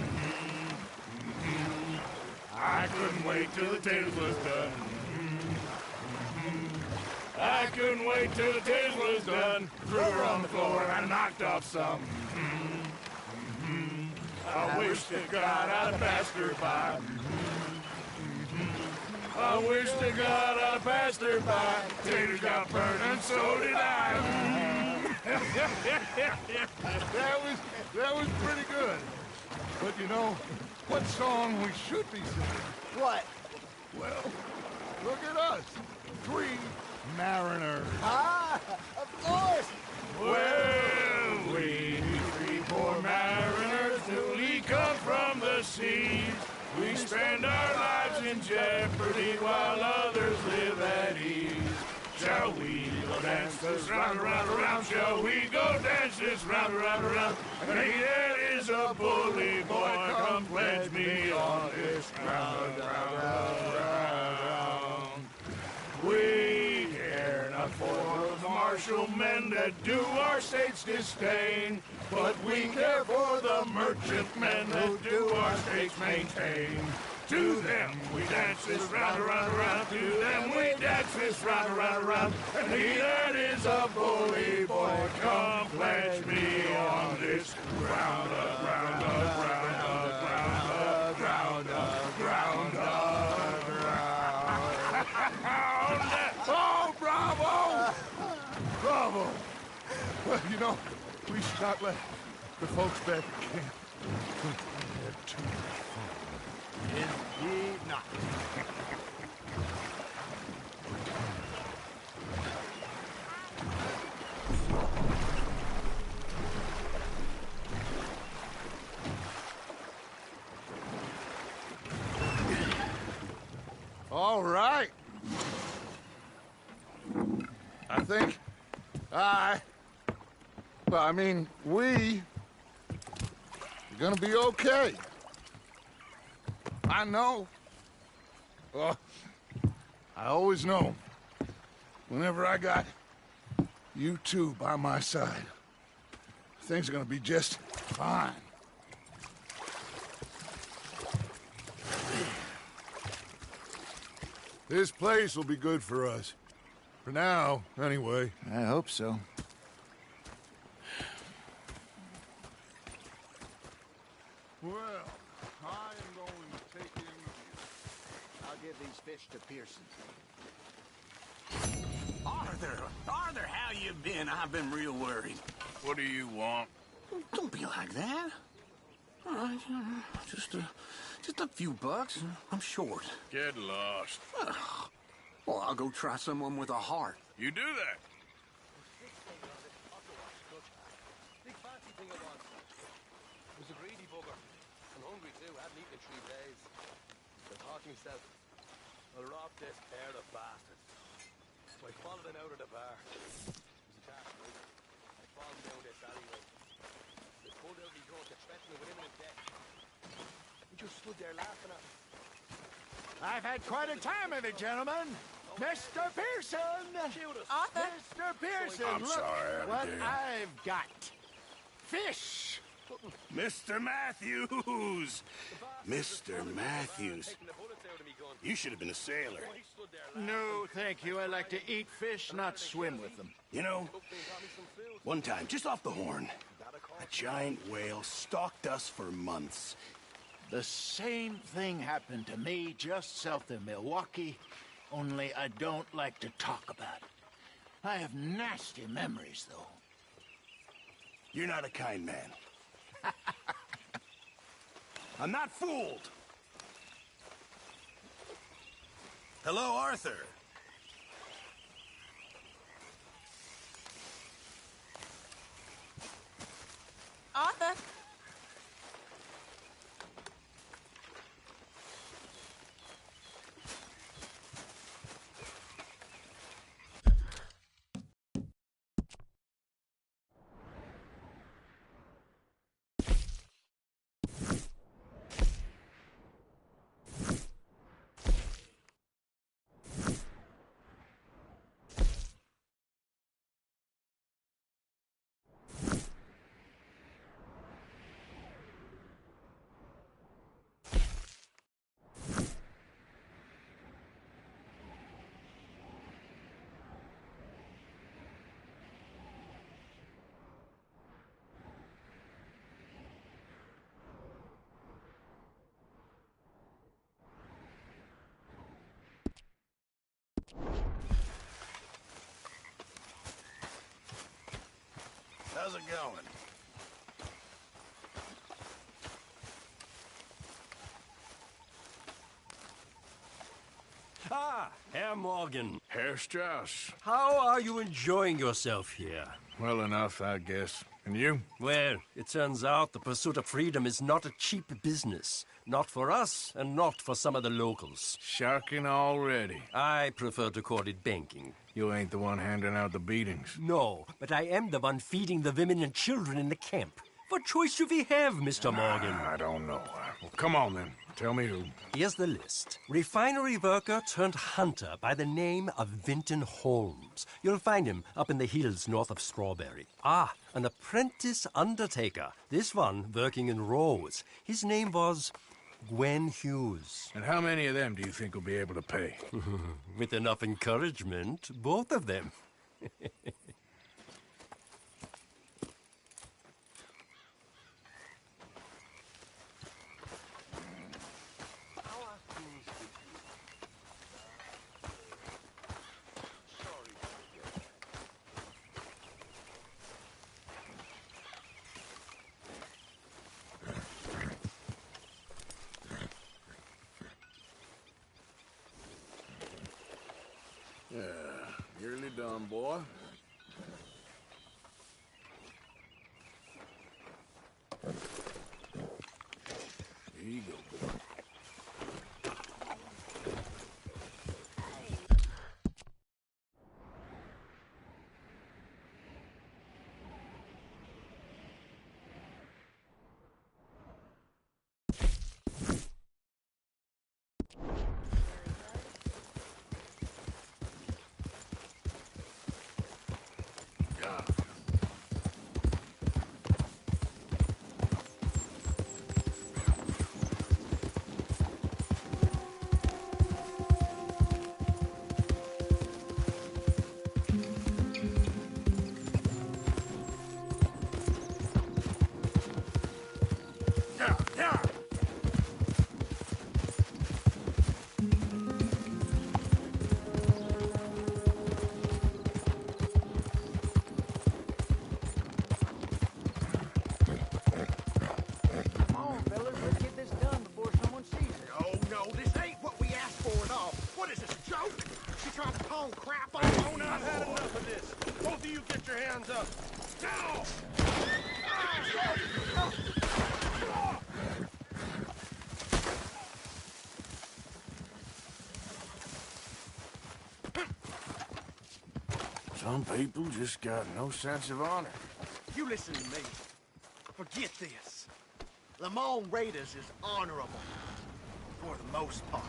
I couldn't wait till the taters was done. I couldn't wait till the taters was done. Threw her on the floor and I knocked off some. I wish to God I'd passed her by. I wish to God I passed her by. Taters got burned and so did I. That was pretty good. But you know, what song we should be singing? What? Well, look at us. 3 mariners. Ah, of course. Well, we 3 poor mariners newly come from the seas. We spend our lives in jeopardy while others live at ease. Shall we go dance this round, around, around? Shall we go dance this round, around, around? Hey, there is a bully boy, come pledge me on this round, round, round, round. We care not for the martial men that do our state's disdain, but we care for the merchant men that do our state's maintain. To them we dance this round, around, around. To them we dance this round, around, around. And he that is a bully boy, come pledge me on this ground up, ground up, ground up, ground up, ground up, ground up, ground up. Oh, bravo! Bravo! Well, you know, we should not let the folks back at camp think we had too much fun. Indeed not. All right. I think we You're gonna be okay. I know. Oh, I always know. Whenever I got you two by my side, things are gonna be just fine. This place will be good for us. For now, anyway. I hope so. Well, I am going to take in the view. I'll give these fish to Pearson. Arthur, how you been? I've been real worried. What do you want? Don't be like that. All right, just a few bucks. I'm short. Get lost. Well, I'll go try someone with a heart. You do that. Big fancy thing I want. Was a greedy bugger. I'm hungry too. Hadn't eaten in 3 days. So I thought to myself, I'll rob this pair of bastards. So I followed them out of the bar. It was a dark night. I followed down this alleyway. They pulled out me drunk and threatened me with imminent death. We just stood there laughing at me. I've had quite a time of it, gentlemen. Mr. Pearson! Arthur? Mr. Pearson, I'm look sorry, what Abigail. I've got. Fish! Mr. Matthews! Mr. Matthews. You should have been a sailor. No, thank you. I like to eat fish, not swim with them. You know, one time, just off the Horn, a giant whale stalked us for months. The same thing happened to me just south of Milwaukee, only I don't like to talk about it. I have nasty memories, though. You're not a kind man. I'm not fooled. Hello, Arthur. Arthur? How's it going? Ah, Herr Morgan. Herr Strauss. How are you enjoying yourself here? Well enough, I guess. And you? Well, it turns out the pursuit of freedom is not a cheap business. Not for us, and not for some of the locals. Sharking already. I prefer to call it banking. You ain't the one handing out the beatings. No, but I am the one feeding the women and children in the camp. What choice do we have, Mr. Morgan? I don't know. Well, come on, then. Tell me who. Here's the list. Refinery worker turned hunter by the name of Vinton Holmes. You'll find him up in the hills north of Strawberry. Ah, an apprentice undertaker. This one working in Rose. His name was Gwen Hughes. And how many of them do you think will be able to pay? With enough encouragement, both of them. Yeah, nearly done, boy. Here you go, boy. You trying to palm crap on us? I've had enough of this. Both of you get your hands up. Now! Some people just got no sense of honor. You listen to me. Forget this. Lamont Raiders is honorable. For the most part.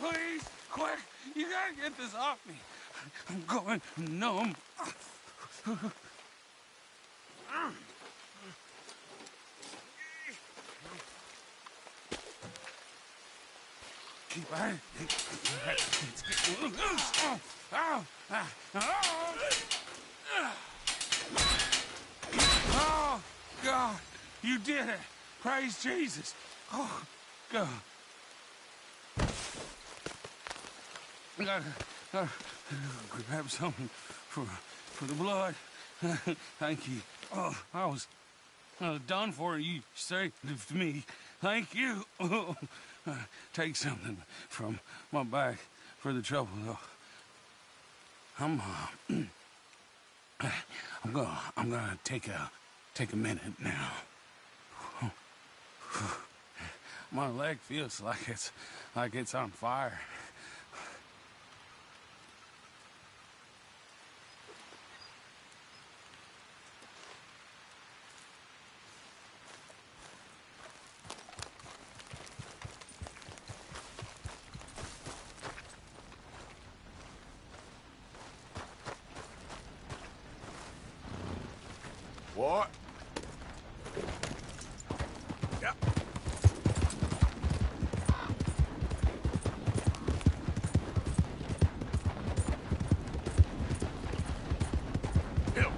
Please, quick! You gotta get this off me. I'm going numb. Keep on. Oh, God, you did it. Praise Jesus. Oh, God. I gotta grab something for the blood. Thank you. Oh, I was done for. You saved me. Thank you. Take something from my bag for the trouble, though. I'm gonna take a minute now. My leg feels like it's on fire. What? Yeah. Hill.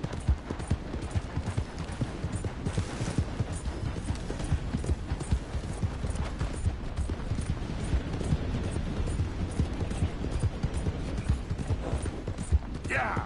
Yeah.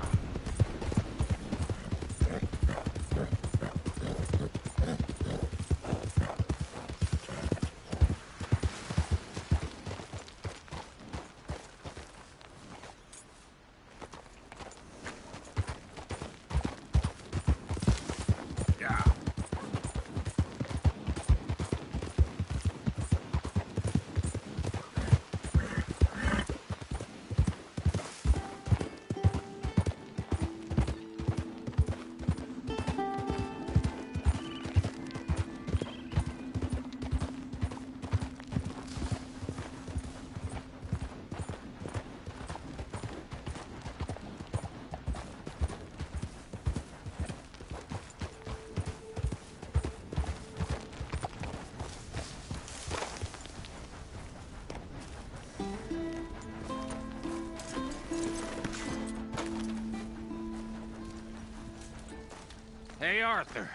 Hey, Arthur.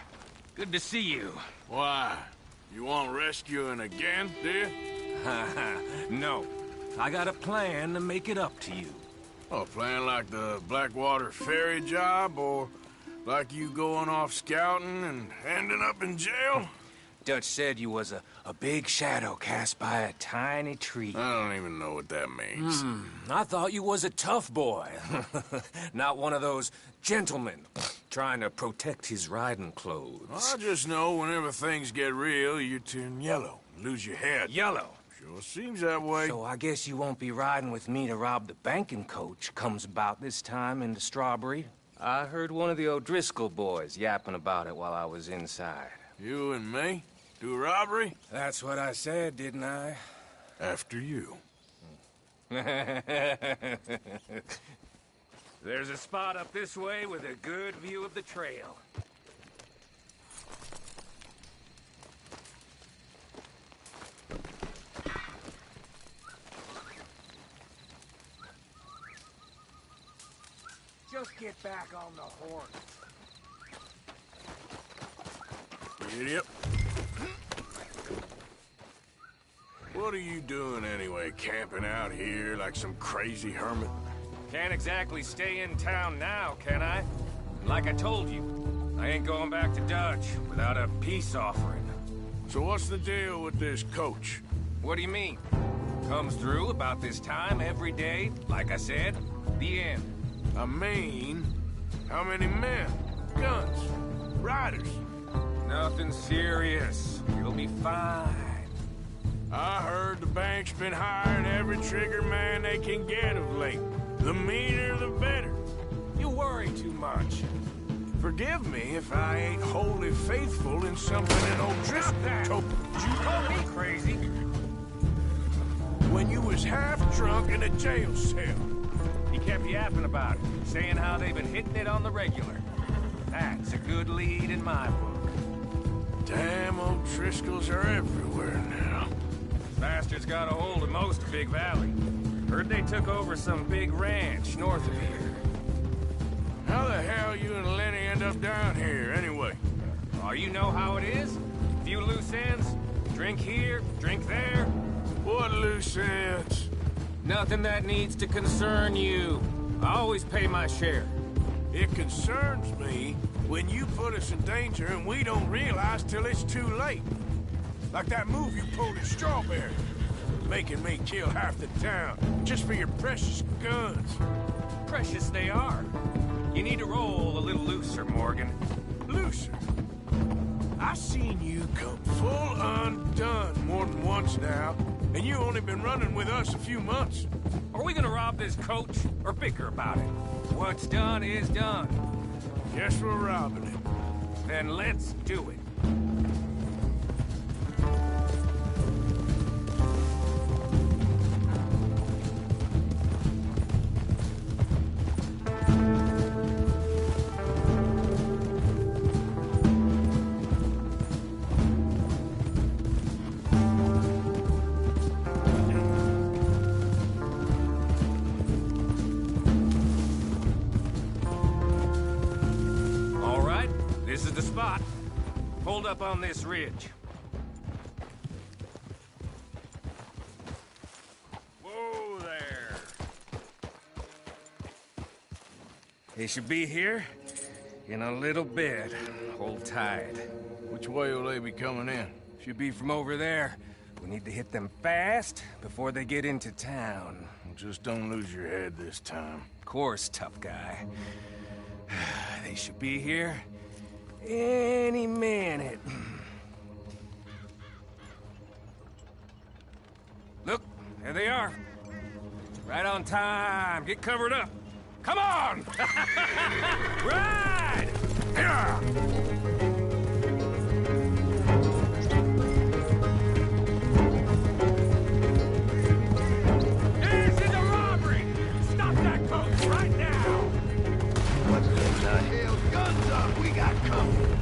Good to see you. Why? You want rescuing again, do you? No. I got a plan to make it up to you. Oh, plan like the Blackwater ferry job, or like you going off scouting and ending up in jail? Dutch said you was a big shadow cast by a tiny tree. I don't even know what that means. I thought you was a tough boy. Not one of those gentlemen trying to protect his riding clothes. I just know whenever things get real, you turn yellow, lose your head. Yellow? Sure seems that way. So I guess you won't be riding with me to rob the banking coach comes about this time in the Strawberry. I heard one of the O'Driscoll boys yapping about it while I was inside. You and me? Do a robbery? That's what I said, didn't I? After you. There's a spot up this way with a good view of the trail. Just get back on the horse. Idiot. What are you doing anyway, camping out here like some crazy hermit? Can't exactly stay in town now, can I? Like I told you, I ain't going back to Dutch without a peace offering. So what's the deal with this coach? What do you mean? Comes through about this time every day, like I said. The end. I mean, how many men? Guns? Riders? Nothing serious. You'll be fine. I heard the bank's been hiring every trigger man they can get of late. The meaner, the better. You worry too much. Forgive me if I ain't wholly faithful in something an O'Driscoll told you. Call me crazy. when you was half drunk in a jail cell. He kept yapping about it, saying how they've been hitting it on the regular. That's a good lead in my book. Damn old Driscolls are everywhere now. Bastards got a hold of most of Big Valley. Heard they took over some big ranch north of here. How the hell you and Lenny end up down here, anyway? Oh, you know how it is? Few loose ends. Drink here, drink there. What loose ends? Nothing that needs to concern you. I always pay my share. It concerns me when you put us in danger and we don't realize till it's too late. Like that move you pulled at Strawberry. Making me kill half the town just for your precious guns. Precious they are. You need to roll a little looser, Morgan. Looser? I seen you come full undone more than once now, and you only been running with us a few months. Are we gonna rob this coach or bicker about it? What's done is done. Guess we're robbing it. Then let's do it. This is the spot. Hold up on this ridge. Whoa there. They should be here in a little bit. Hold tight. Which way will they be coming in? Should be from over there. We need to hit them fast before they get into town. Just don't lose your head this time. Of course, tough guy. They should be here any minute. Look, there they are. Right on time. Get covered up. Come on! Ride! Yeah! This is a robbery! Stop that coach right now! What's in the hell? Guns up! We got company!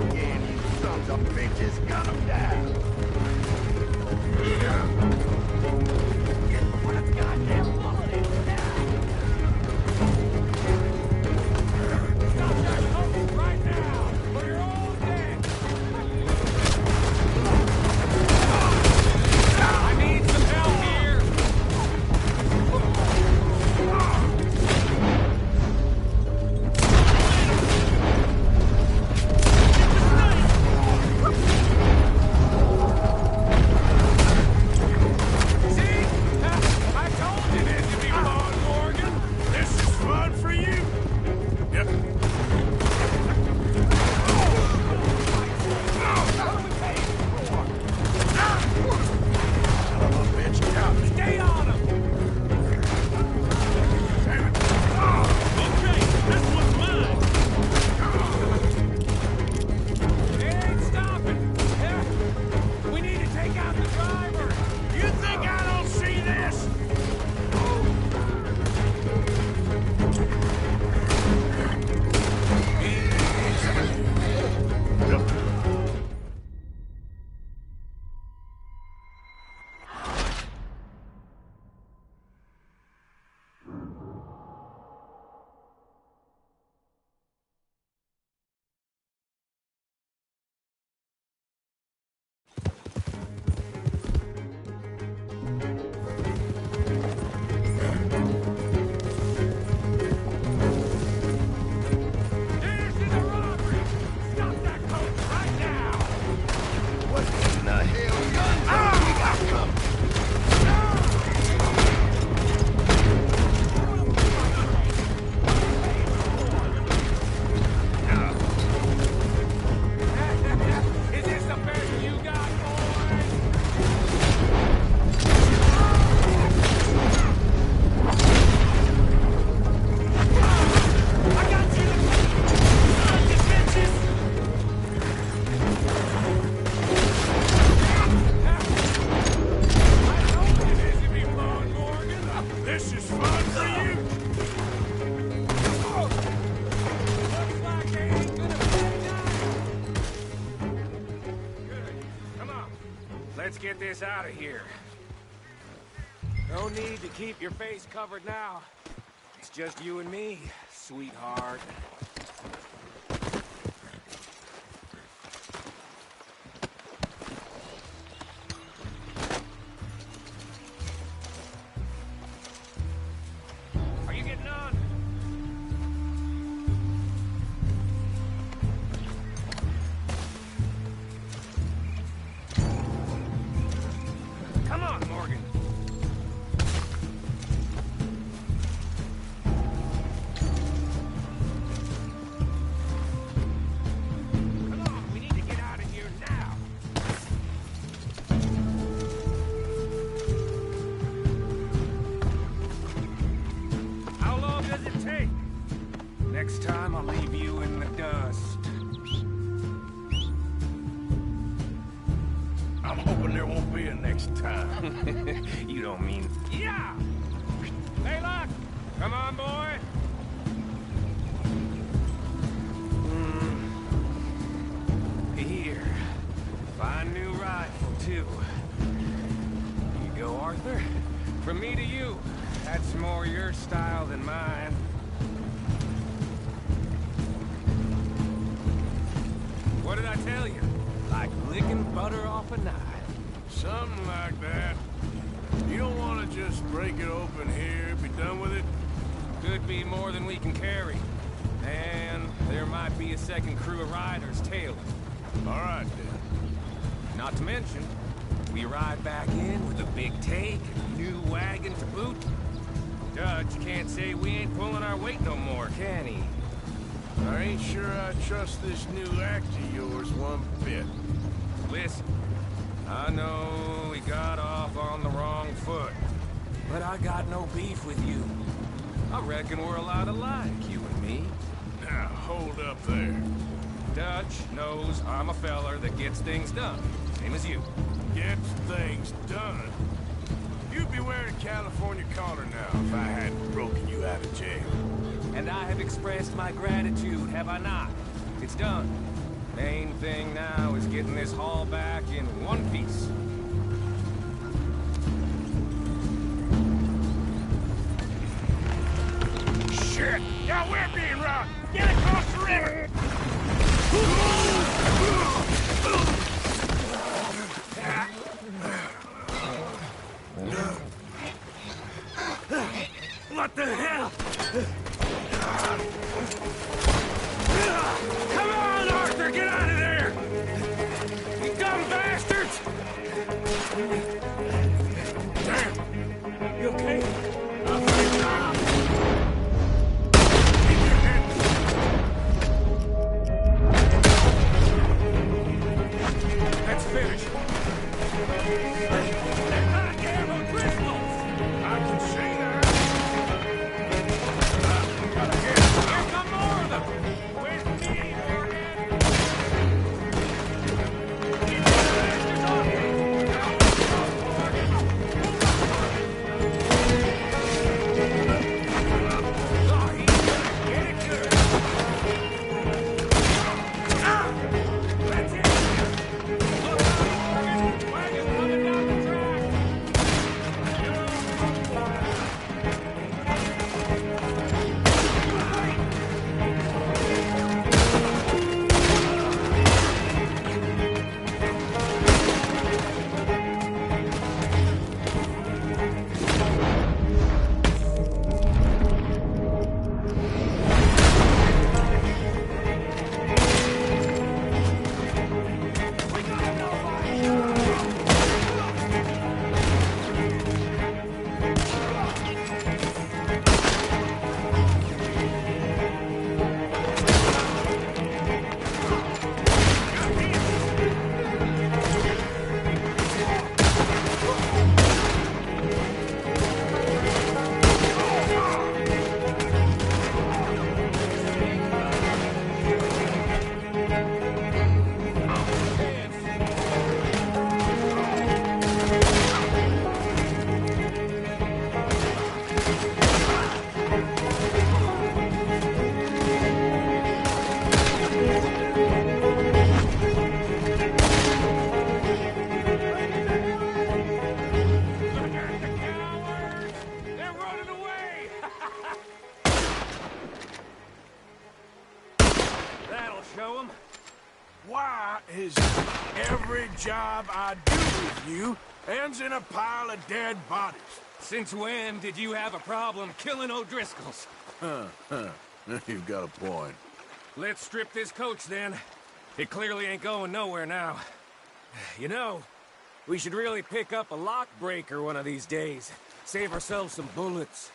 again, you sons of bitches! Gun them down! What a goddamn holiday! Stop that home right now, or you're all dead! I need some help here! Let's get this out of here. No need to keep your face covered now. It's just you and me, sweetheart. Are you getting on? Come on, Morgan. Come on, we need to get out of here now. How long does it take? Next time I'll leave you in the dust. I'm hoping there won't be a next time. You don't mean... Yeah! Hey, look! Come on, boy! Here. Fine new rifle, too. You go, Arthur. From me to you. That's more your style than mine. What did I tell you? Like licking butter off a knife. Something like that. You don't want to just break it open here, be done with it? Could be more than we can carry. And there might be a second crew of riders tailing. All right, then. Not to mention, we ride back in with a big take and new wagon to boot. Dutch can't say we ain't pulling our weight no more, can he? I ain't sure I trust this new act of yours one bit. Listen, I know we got off on the wrong foot, but I got no beef with you. I reckon we're a lot alike, you and me. Now, hold up there. Dutch knows I'm a feller that gets things done, same as you. Gets things done? You'd be wearing a California collar now if I hadn't broken you out of jail. And I have expressed my gratitude, have I not? It's done. Main thing now is getting this haul back in one piece. Shit! Yeah, we're being robbed! Get across the river! What the hell? Come on, Arthur, get out of there! You dumb bastards! Damn! You okay? Let's finish. They're not ammo crystals! I can see that. Here come more of them! With me, Morgan! Get the bastards off me! Oh, he's gonna get it good! That's it! Look out, Morgan! Wagon coming down the track! They're running away! That'll show them. Why is every job I do with you ends in a pile of dead bodies? Since when did you have a problem killing O'Driscolls? You've got a point. Let's strip this coach, then. It clearly ain't going nowhere now. You know, we should really pick up a lock breaker one of these days. Save ourselves some bullets.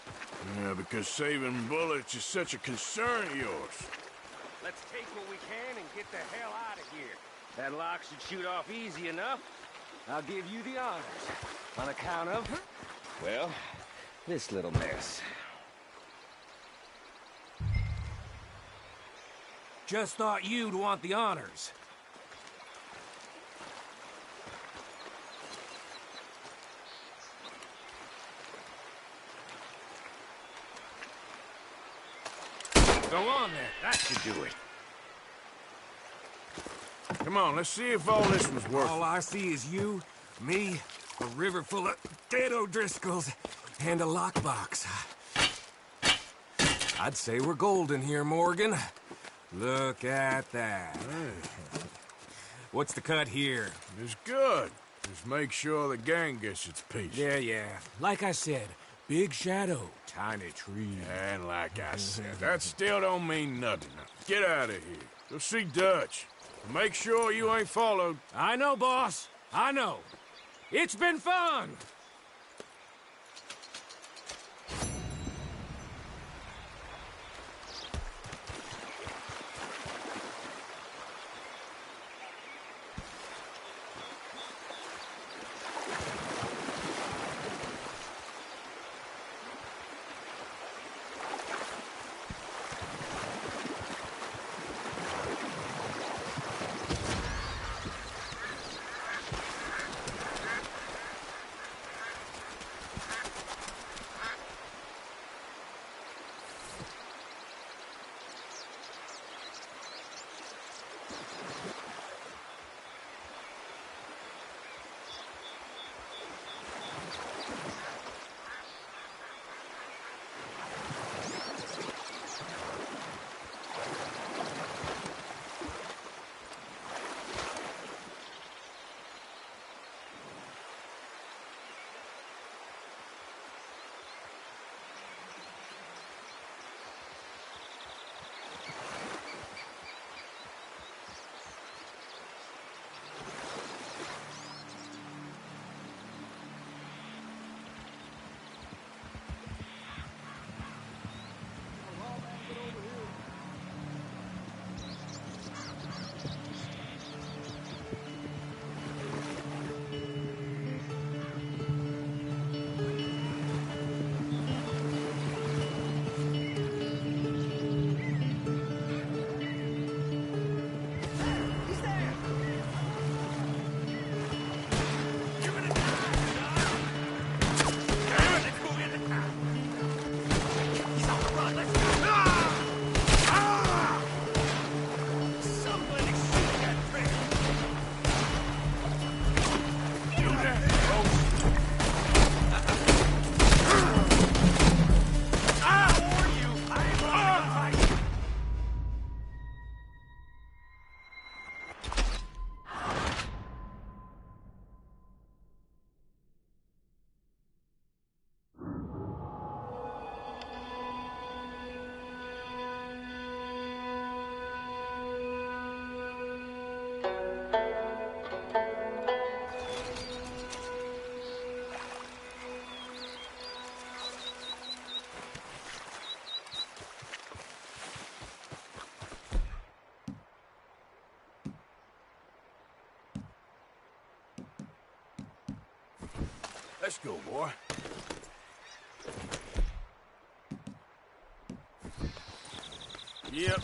Yeah, because saving bullets is such a concern of yours. Let's take what we can and get the hell out of here. That lock should shoot off easy enough. I'll give you the honors. On account of, well, this little mess. Just thought you'd want the honors. Go on then. That should do it. Come on, let's see if all this was worth it. All I see is you, me, a river full of dead O'Driscolls, and a lockbox. I'd say we're golden here, Morgan. Look at that. Hey. What's the cut here? It's good. Just make sure the gang gets its piece. Yeah. Like I said, big shadow, tiny tree. And like I said, that still don't mean nothing. Get out of here. Go see Dutch. Make sure you ain't followed. I know, boss. I know. It's been fun. Let's go, boy. Yep.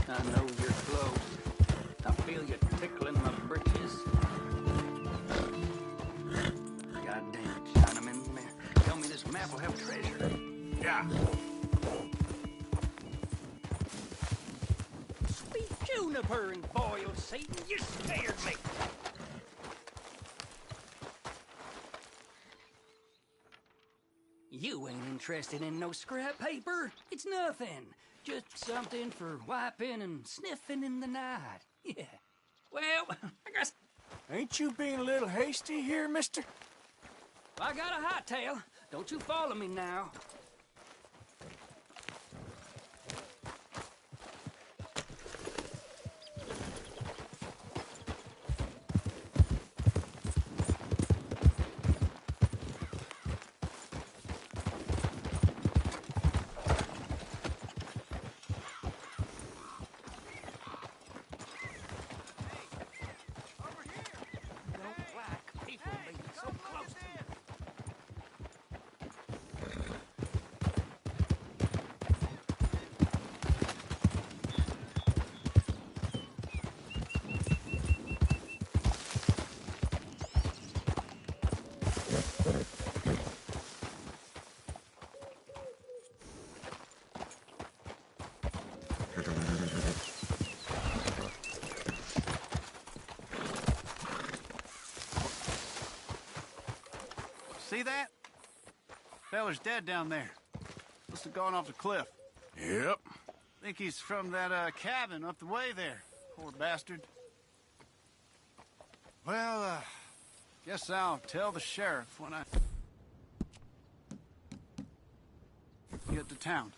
I know you're close. I feel you tickling my britches. Goddamn Chinaman, man. Tell me this map will have treasure. Yeah. Sweet juniper and boiled Satan, you scared me. You ain't interested in no scrap paper. It's nothing. Just something for wiping and sniffing in the night. Yeah. Well, I guess... Ain't you being a little hasty here, mister? I got a hightail. Don't you follow me now. See that? Feller's dead down there. Must have gone off the cliff. Yep. Think he's from that cabin up the way there. Poor bastard. Well, guess I'll tell the sheriff when I get to town.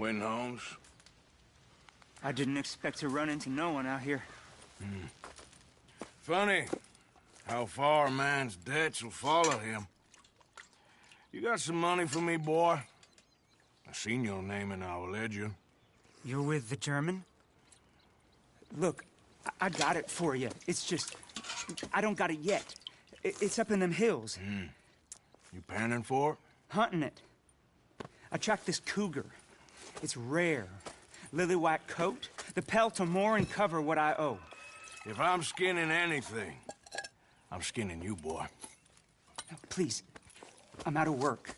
Win, Holmes? I didn't expect to run into no one out here. Funny how far a man's debts will follow him. You got some money for me, boy? I seen your name in our ledger. You're with the German? Look, I got it for you. It's just, I don't got it yet. It's up in them hills. You panning for it? Hunting it. I tracked this cougar. It's rare. Lily white coat. The pelt will more and cover what I owe. If I'm skinning anything, I'm skinning you, boy. Please, I'm out of work.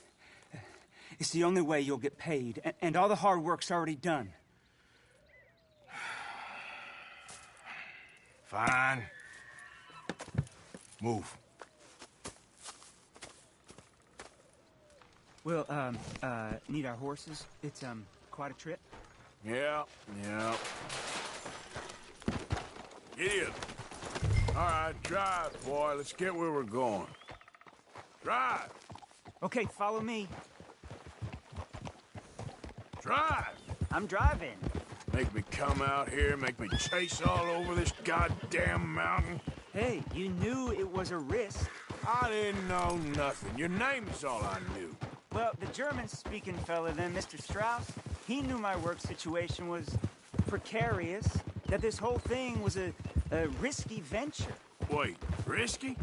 It's the only way you'll get paid, and all the hard work's already done. Fine. Move. We'll, need our horses. It's, quite a trip. Yeah. Idiot. All right, drive, boy. Let's get where we're going. Drive. Okay, follow me. Drive. I'm driving. Make me come out here, make me chase all over this goddamn mountain. Hey, you knew it was a risk. I didn't know nothing. Your name is all I knew. Well, the German-speaking fella then, Mr. Strauss, he knew my work situation was precarious, that this whole thing was a risky venture. Wait, risky?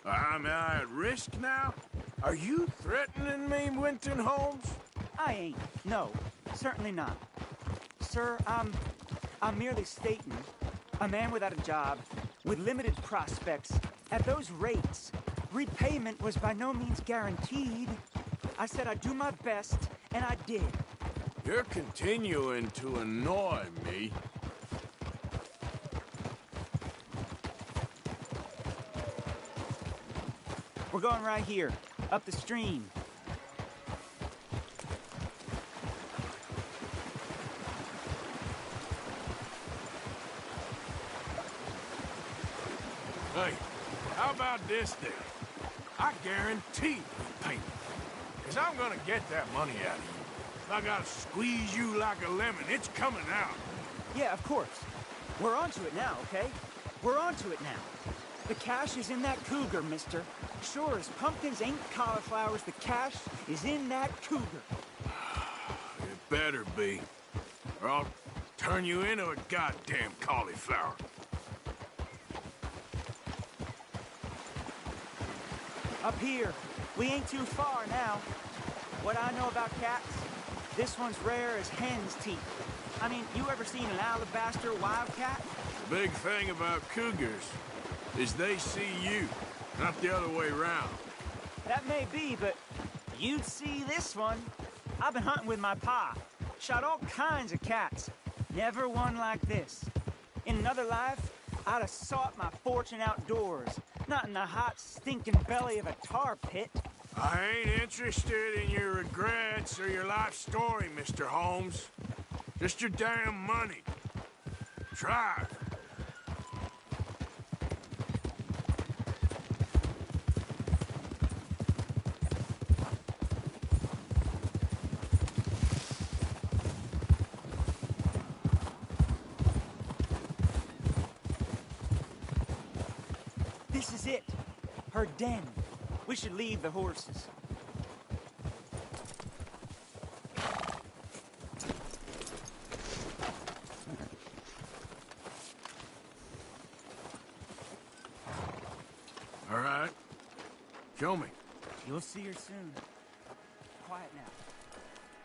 Am I at risk now? Are you threatening me, Winton Holmes? I ain't. No, certainly not. Sir, I'm merely stating, a man without a job, with limited prospects, at those rates, repayment was by no means guaranteed. I said I'd do my best, and I did. You're continuing to annoy me. We're going right here, up the stream. Hey, how about this then? I guarantee payment. Because I'm gonna get that money out of you. If I gotta squeeze you like a lemon, it's coming out. Yeah, of course. We're onto it now, okay? We're onto it now. The cash is in that cougar, mister. Sure as pumpkins ain't cauliflowers, the cash is in that cougar. It better be. Or I'll turn you into a goddamn cauliflower. Up here. We ain't too far now. What I know about cats, this one's rare as hen's teeth. I mean, you ever seen an alabaster wildcat? The big thing about cougars is they see you, not the other way around. That may be, but you'd see this one. I've been hunting with my pa. Shot all kinds of cats. Never one like this. In another life, I'd have sought my fortune outdoors, not in the hot, stinking belly of a tar pit. I ain't interested in your regrets or your life story, Mr. Holmes. Just your damn money. Drive. This is it. Her den. We should leave the horses. All right. Show me. You'll see her soon. Quiet now.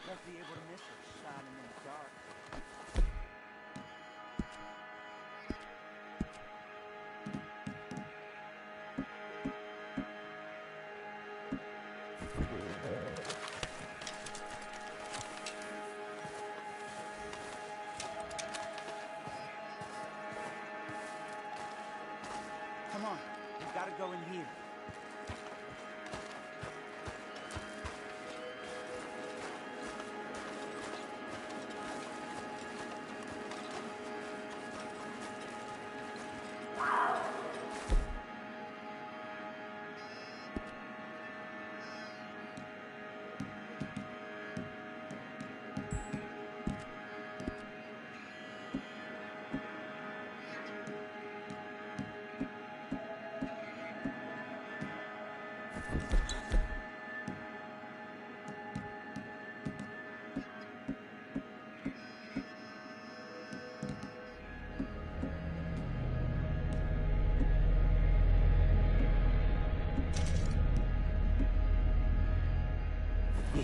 Won't be able to miss her shining in the dark. Come on, we've got to go in here.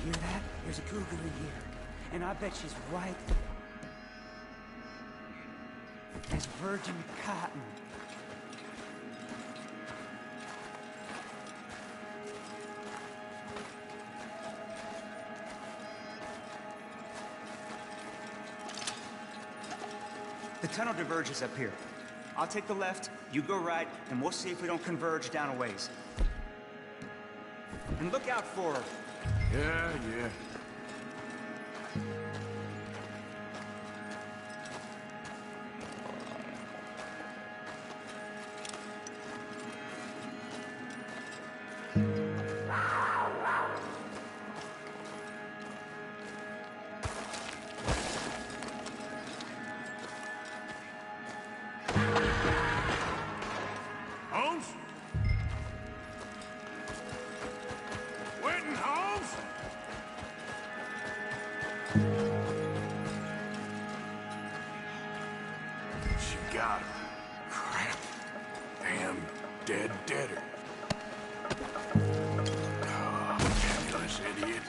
hear that? There's a cougar in here. And I bet she's white as virgin cotton. The tunnel diverges up here. I'll take the left, you go right, and we'll see if we don't converge down a ways. And look out for her. Yeah. Holmes? Winton, Holmes? She got her. Crap. Damn deader. Oh, fabulous idiot.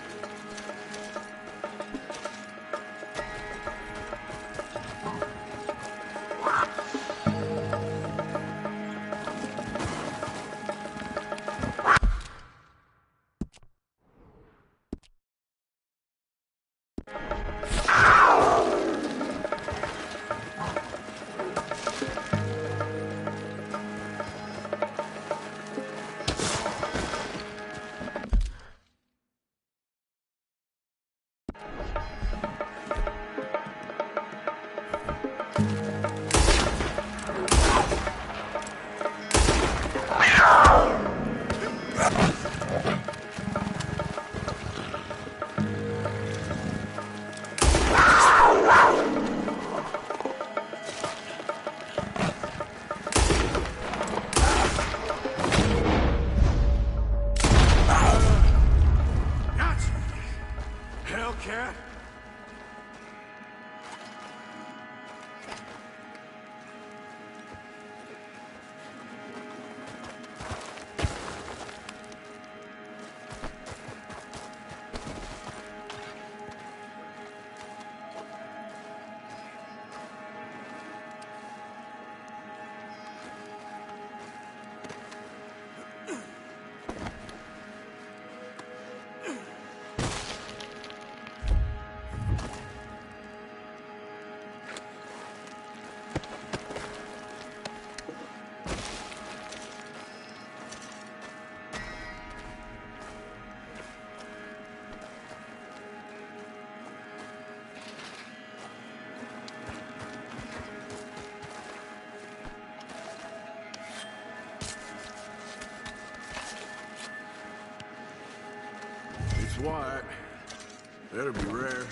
Hellcat? It's white. That'll be rare.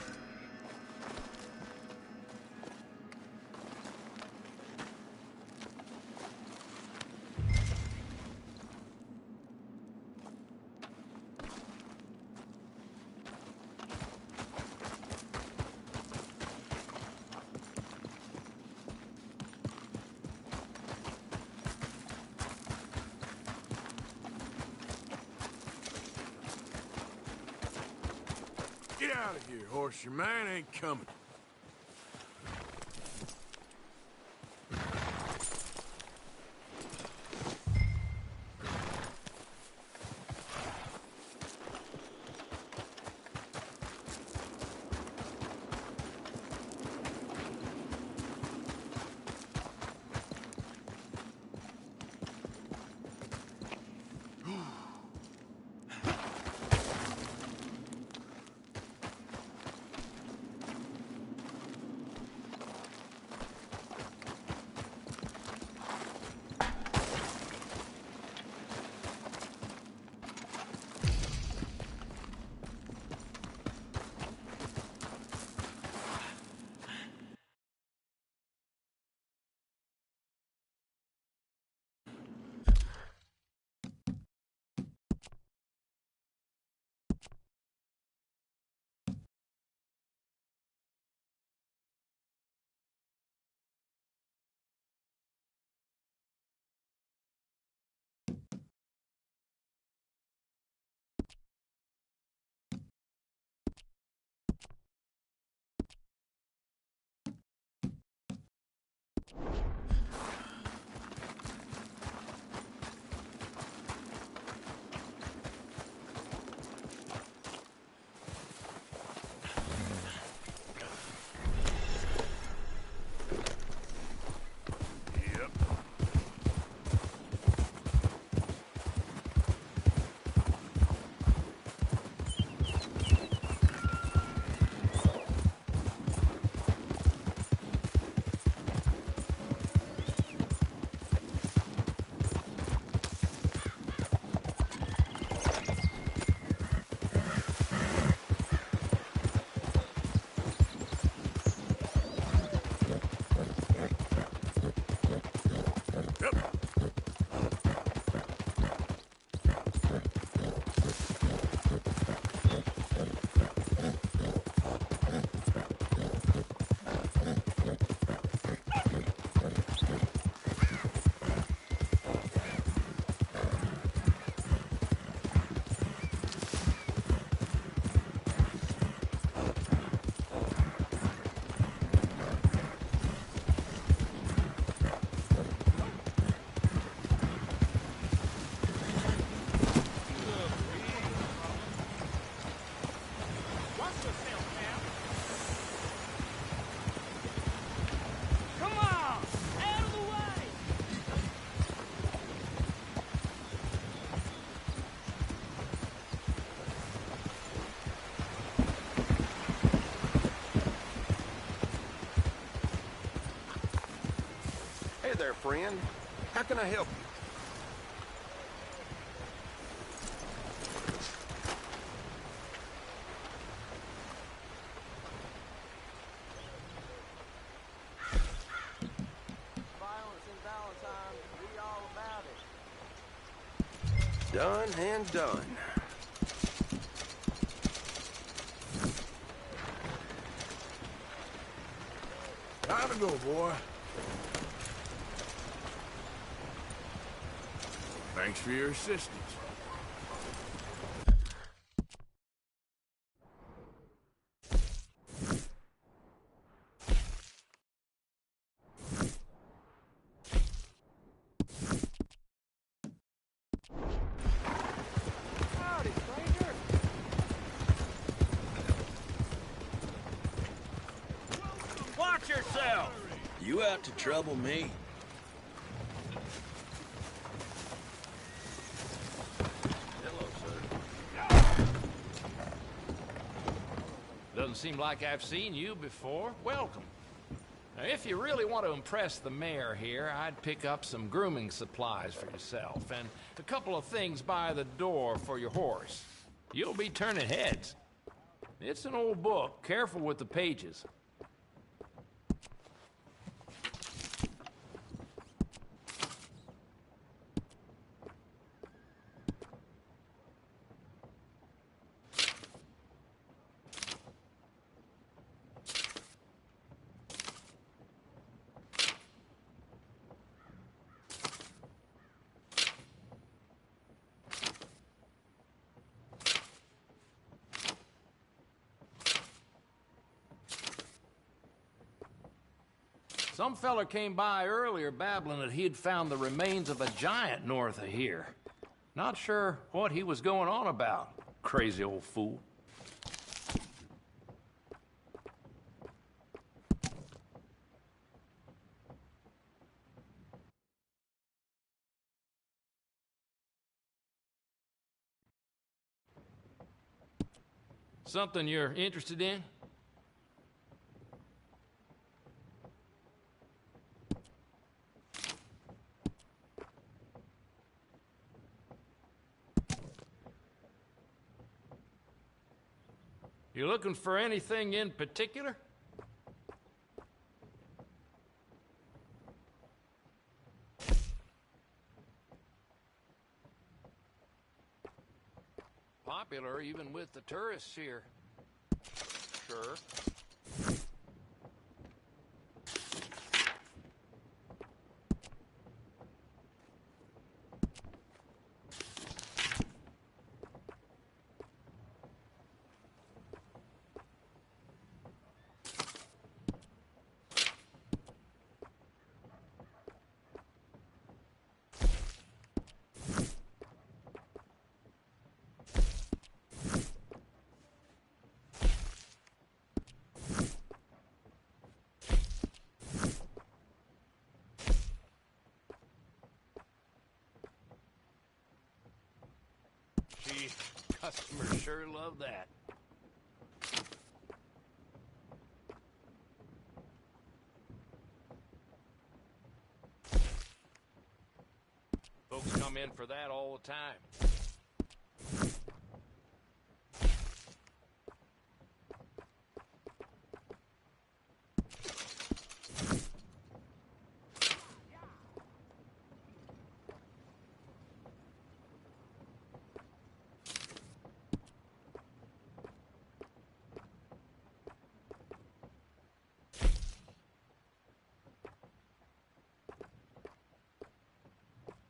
Get out of here, horse. Your man ain't coming. can I help you? Done and done. Time to go, boy. Thanks for your assistance. Watch yourself! You out to trouble me? Doesn't seem like I've seen you before. Welcome. Now, if you really want to impress the mayor here, I'd pick up some grooming supplies for yourself and a couple of things by the door for your horse. You'll be turning heads. It's an old book. Careful with the pages. Some feller came by earlier babbling that he'd found the remains of a giant north of here. Not sure what he was going on about. Crazy old fool. Something you're interested in? You looking for anything in particular? Popular even with the tourists here. Sure. Gee, customers sure love that. Folks come in for that all the time.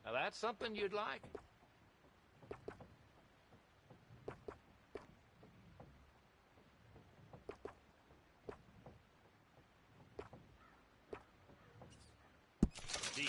Now that's something you'd like. Deal.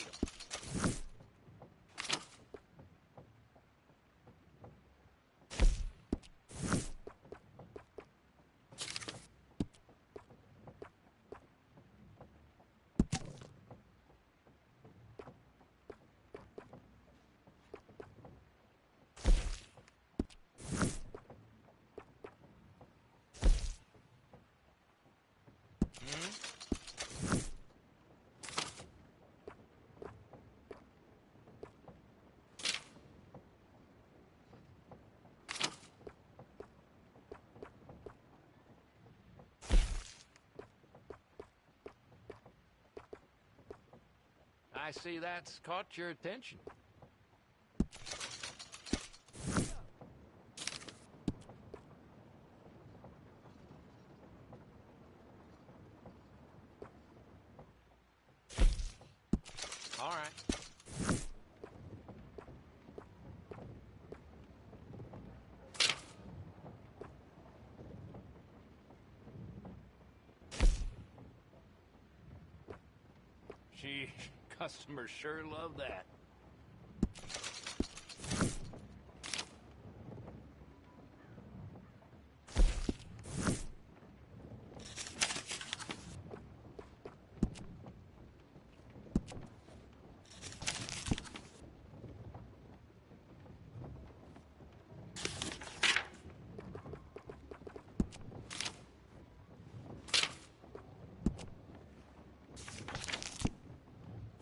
I see that's caught your attention. All right. Gee, customers sure love that.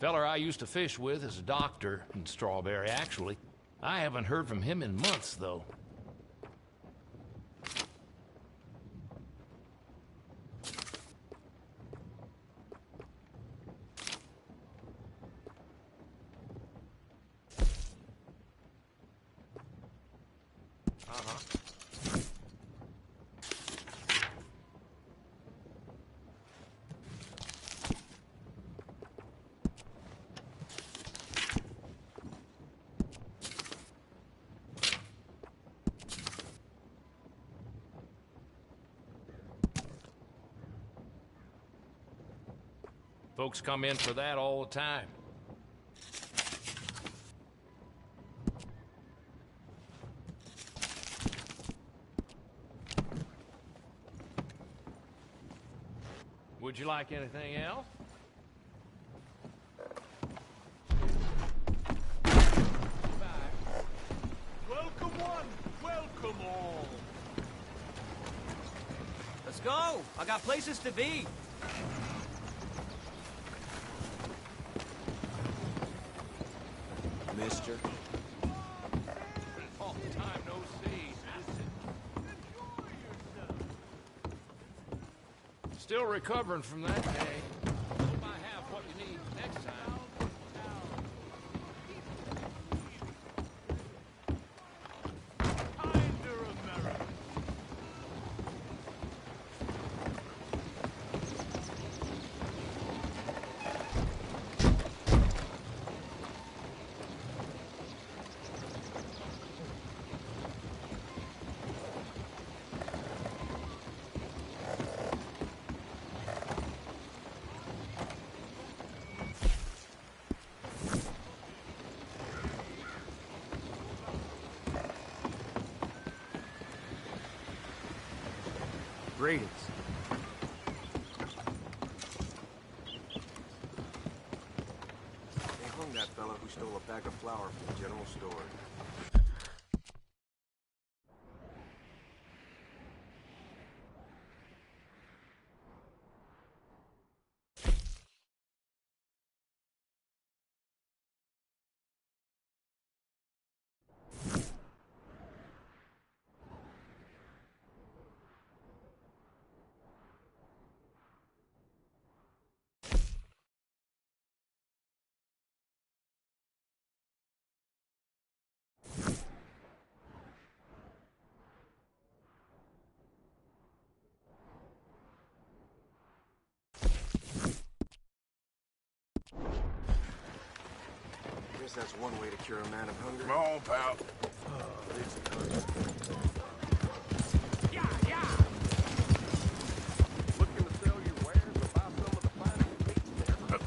Feller I used to fish with is a doctor in Strawberry, actually. I haven't heard from him in months, though. Uh-huh. Folks come in for that all the time. Would you like anything else? Welcome one, welcome all. Let's go. I got places to be. Mister. Long time no see. Still recovering from that day. Hope I have what you need next time. Greetings. They hung that fella who stole a bag of flour from the general store. Guess that's one way to cure a man of hunger. Come on, pal. Looking to sell your wares or buy some of the finest meat there?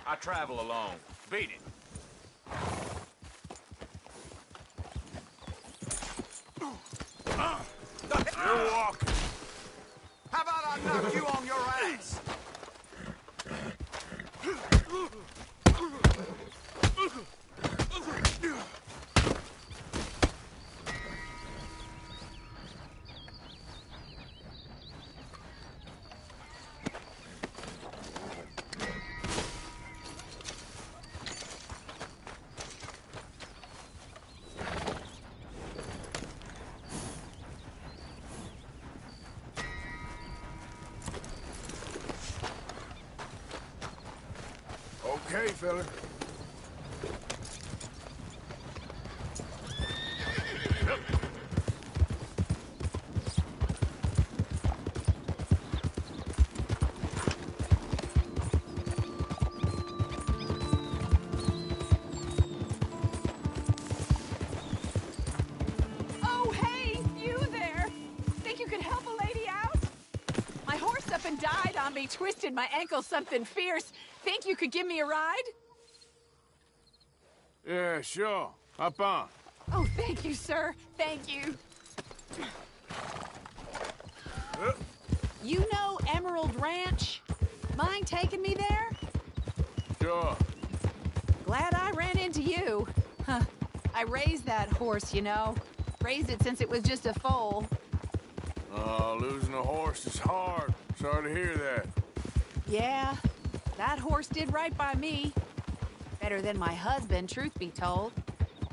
I travel alone. Beat it. You're walking. How about I knock you on your ass? Okay, fella. Oh, hey, you there! Think you could help a lady out? My horse up and died on me nearly twisted my ankle something fierce. Think you could give me a ride? Yeah, sure. Hop on. Oh, thank you, sir. Thank you. You know Emerald Ranch? Mind taking me there? Sure. Glad I ran into you. Huh. I raised that horse, you know. Raised it since it was just a foal. Oh, losing a horse is hard. Sorry to hear that. Yeah, that horse did right by me. Better than my husband, truth be told.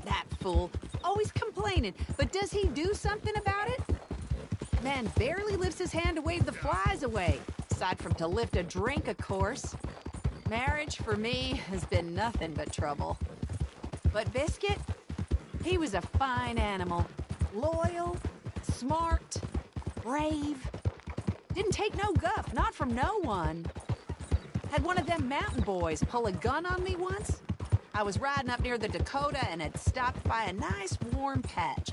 That fool. Always complaining, but does he do something about it? Man barely lifts his hand to wave the flies away. Aside from to lift a drink, of course. Marriage, for me, has been nothing but trouble. But Biscuit, he was a fine animal. Loyal, smart, brave. Didn't take no guff, not from no one. Had one of them mountain boys pull a gun on me once. I was riding up near the Dakota and had stopped by a nice warm patch.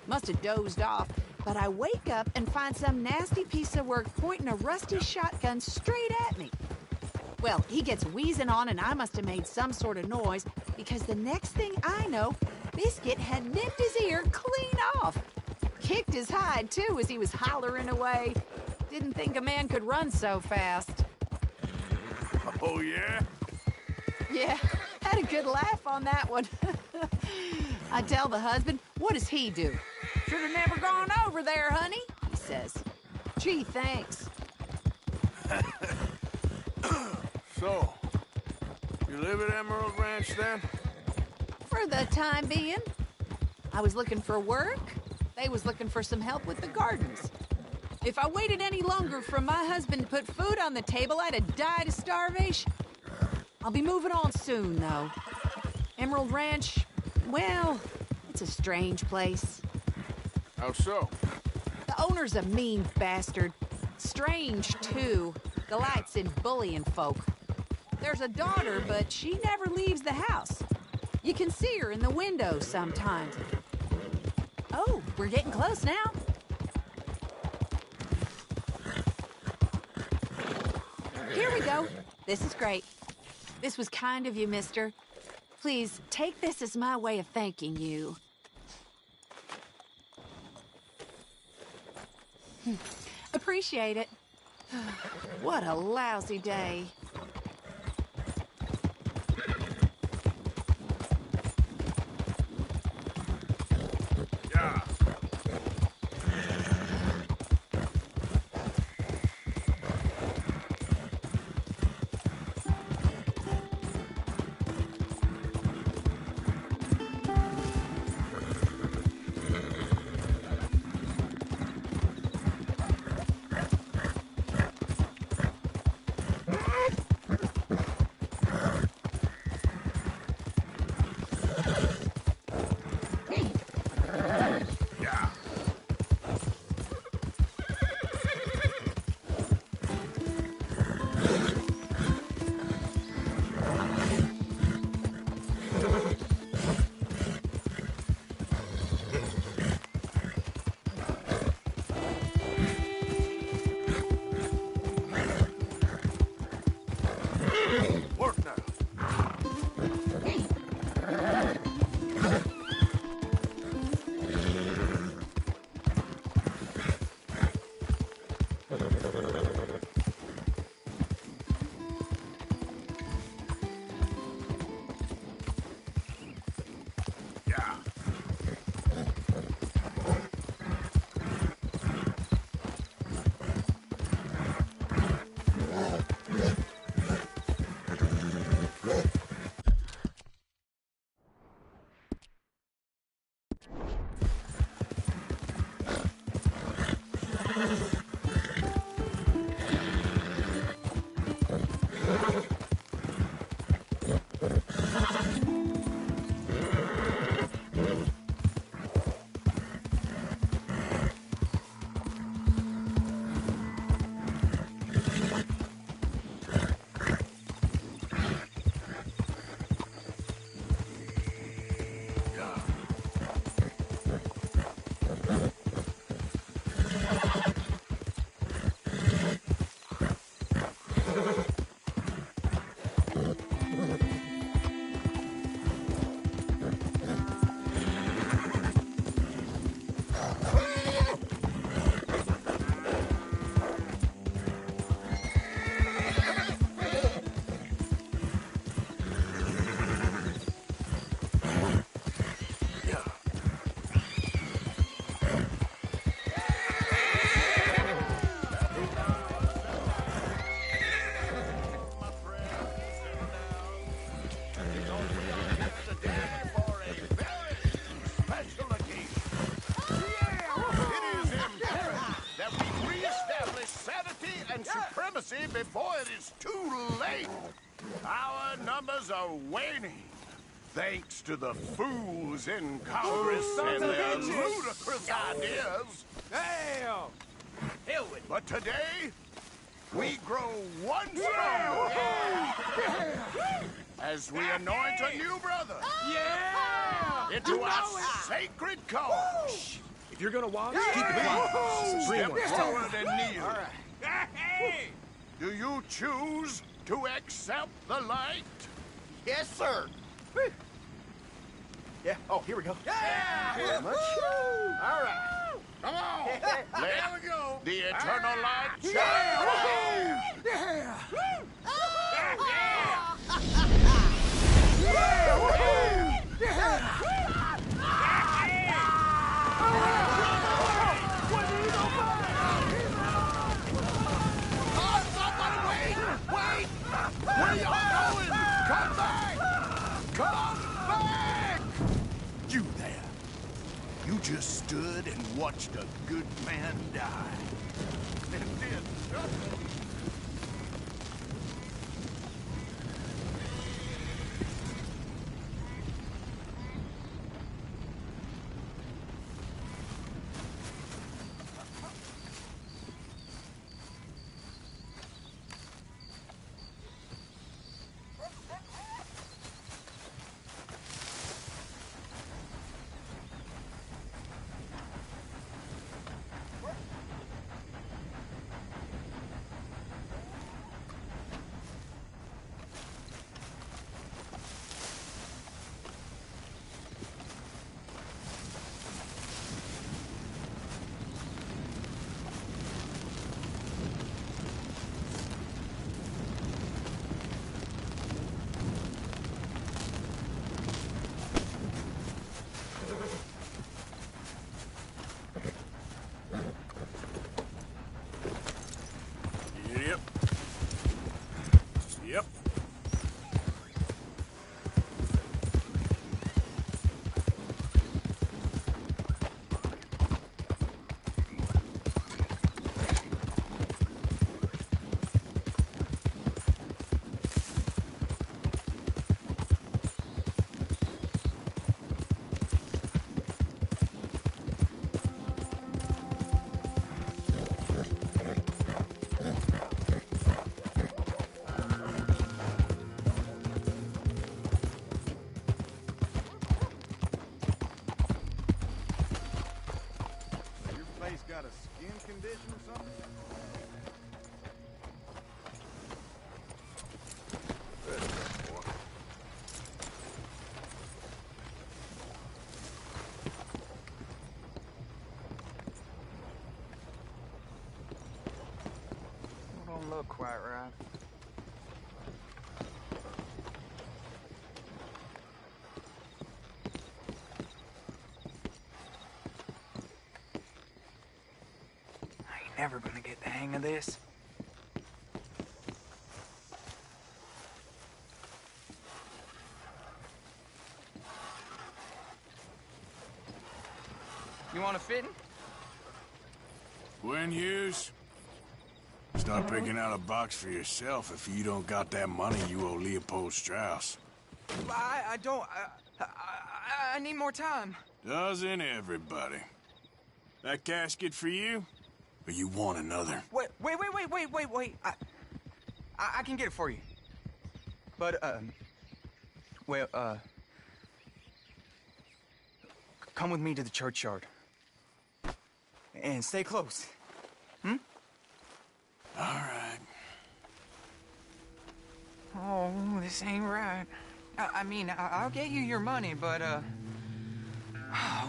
Must have dozed off, but I wake up and find some nasty piece of work pointing a rusty shotgun straight at me. Well, he gets wheezing on and I must have made some sort of noise because the next thing I know, Biscuit had nipped his ear clean off. Kicked his hide, too, as he was hollering away. Didn't think a man could run so fast. Oh, yeah? Yeah, had a good laugh on that one. I tell the husband, what does he do? Should have never gone over there, honey, he says. Gee, thanks. So, you live at Emerald Ranch then? For the time being. I was looking for work. They was looking for some help with the gardens. If I waited any longer for my husband to put food on the table, I'd have died of starvation. I'll be moving on soon, though. Emerald Ranch, well, it's a strange place. How so? The owner's a mean bastard. Strange, too. Delights in bullying folk. There's a daughter, but she never leaves the house. You can see her in the window sometimes. Oh, we're getting close now. Here we go. This is great. This was kind of you, mister. Please, take this as my way of thanking you. Appreciate it. What a lousy day. Yeah. Work now. Before it is too late. Our numbers are waning, thanks to the fools in Congress and their ludicrous ideas. Damn! Hell with it. But today, we grow one stronger as we anoint a new brother into our sacred cause. If you're gonna watch, keep it quiet. Step forward and kneel. All right. Hey! Do you choose to accept the light? Yes, sir. Yeah. Oh, here we go. Yeah! Very much. All right. Come on. There we go. The eternal light shine. Yeah. Where y'all going? Come back! Come back! You there. You just stood and watched a good man die. And did nothing. Yep. Got a skin condition or something? Don't look quite right. Never gonna get the hang of this. You want a fitting? Gwen Hughes? Start picking out a box for yourself if you don't got that money you owe Leopold Strauss. I don't. I need more time. Doesn't everybody? That casket for you? Or you want another? Wait. I can get it for you. But, come with me to the churchyard. And stay close. Hmm? All right. Oh, this ain't right. I mean, I'll get you your money, but,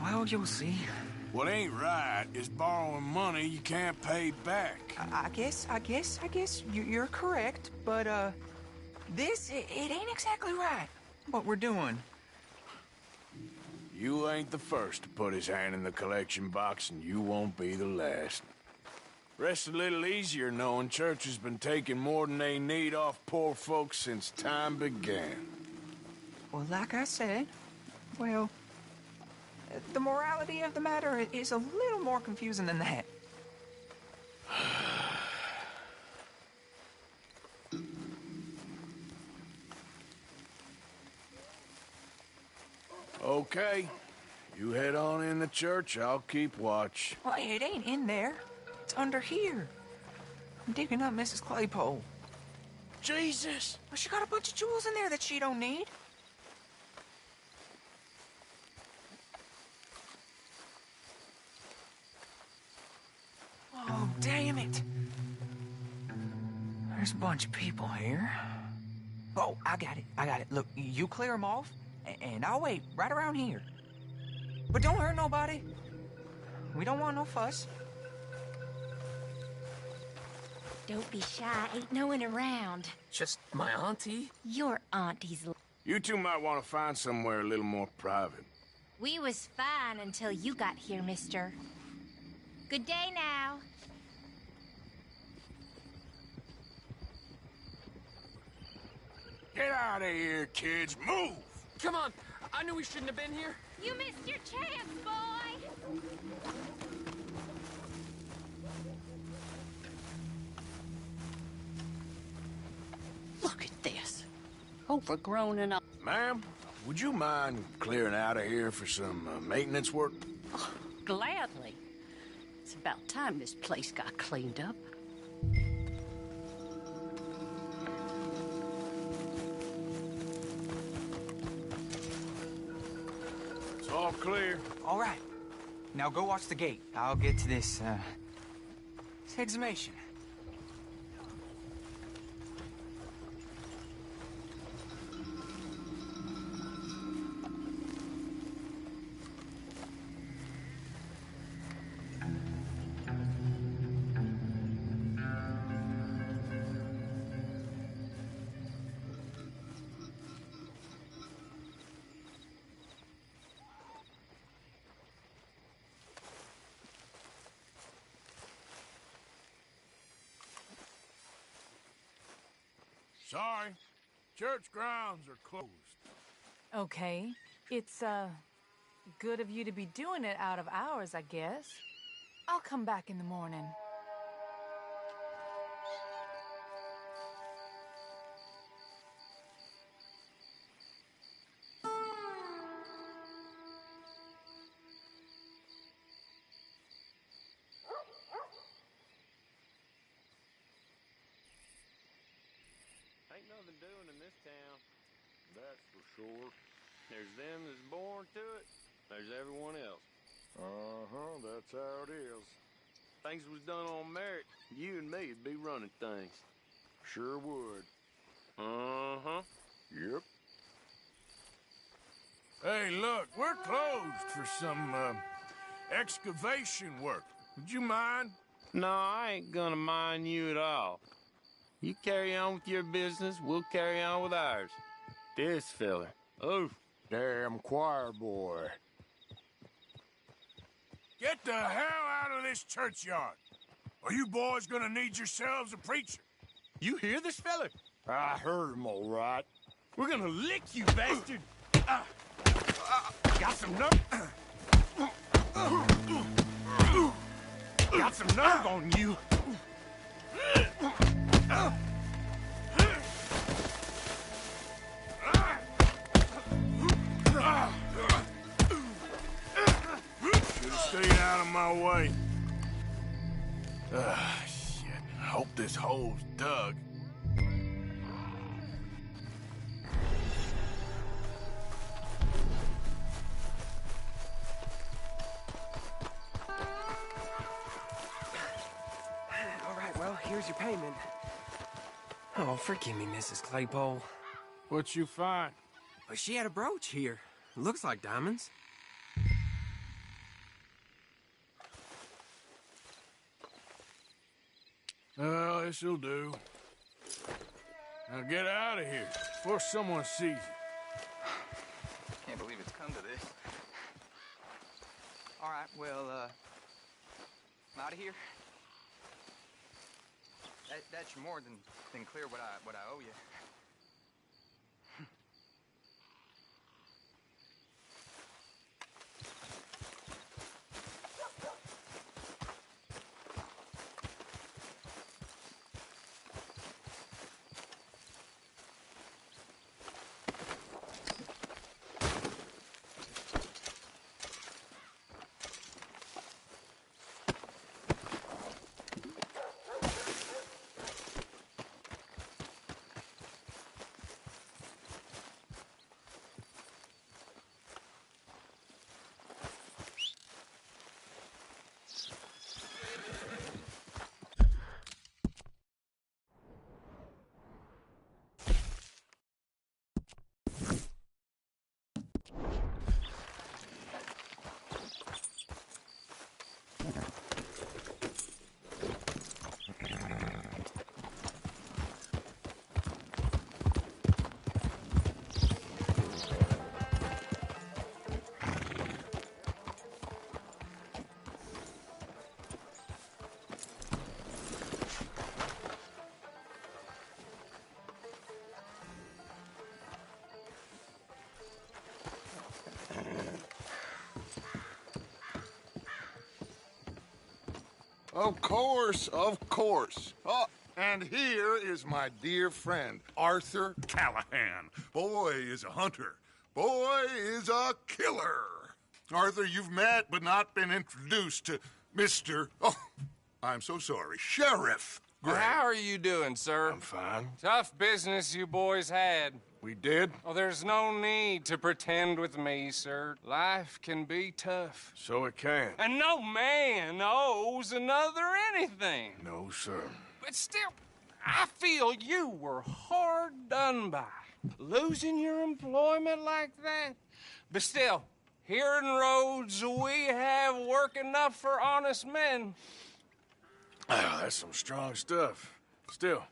well, you'll see. What ain't right is borrowing money you can't pay back. I guess you're correct, but, this, it ain't exactly right, what we're doing. You ain't the first to put his hand in the collection box, and you won't be the last. Rests a little easier knowing church has been taking more than they need off poor folks since time began. Well, like I said, well, the morality of the matter is a little more confusing than that. Okay. You head on in the church, I'll keep watch. Well, it ain't in there. It's under here. I'm digging up Mrs. Claypole. Jesus! Well, she got a bunch of jewels in there that she don't need. Oh, damn it. There's a bunch of people here. Oh, I got it. Look, you clear them off, and I'll wait right around here. But don't hurt nobody. We don't want no fuss. Don't be shy. Ain't no one around. Just my auntie? Your auntie's... You two might want to find somewhere a little more private. We was fine until you got here, mister. Good day now. Get out of here, kids. Move! Come on. I knew we shouldn't have been here. You missed your chance, boy! Look at this. Overgrown and... Ma'am, would you mind clearing out of here for some maintenance work? Oh, gladly. It's about time this place got cleaned up. It's all clear. All right. Now go watch the gate. I'll get to this exhumation. Sorry. Church grounds are closed. Okay. It's, good of you to be doing it out of hours, I guess. I'll come back in the morning. Ain't nothing doing in this town. That's for sure. There's them that's born to it. There's everyone else. Uh-huh, that's how it is. Things was done on merit, you and me'd be running things. Sure would. Uh-huh. Yep. Hey, look, we're closed for some, excavation work. Would you mind? No, I ain't gonna mind you at all. You carry on with your business, we'll carry on with ours. This fella. Oh. Damn choir boy. Get the hell out of this churchyard. Are you boys gonna need yourselves a preacher? You hear this fella? I heard him all right. We're gonna lick you, bastard! Got some nerve? Got some nerve on you! Should've stayed out of my way. Shit. Hope this hole's dug. All right, well, here's your payment. Oh, forgive me, Mrs. Claypole. What you find? Well, she had a brooch here. Looks like diamonds. Oh, this'll do. Now get out of here before someone sees you. Can't believe it's come to this. All right, well, I'm out of here. That's more than clear what I owe you. Of course. Oh, and here is my dear friend, Arthur Callahan. Boy is a hunter. Boy is a killer. Arthur, you've met but not been introduced to Mr. Oh, I'm so sorry, Sheriff Gray. How are you doing, sir? I'm fine. Tough business you boys had. We did? Oh, there's no need to pretend with me, sir. Life can be tough. So it can. And no man owes another anything. No, sir. But still, I feel you were hard done by. Losing your employment like that. But still, here in Rhodes, we have work enough for honest men. Oh, that's some strong stuff. Still,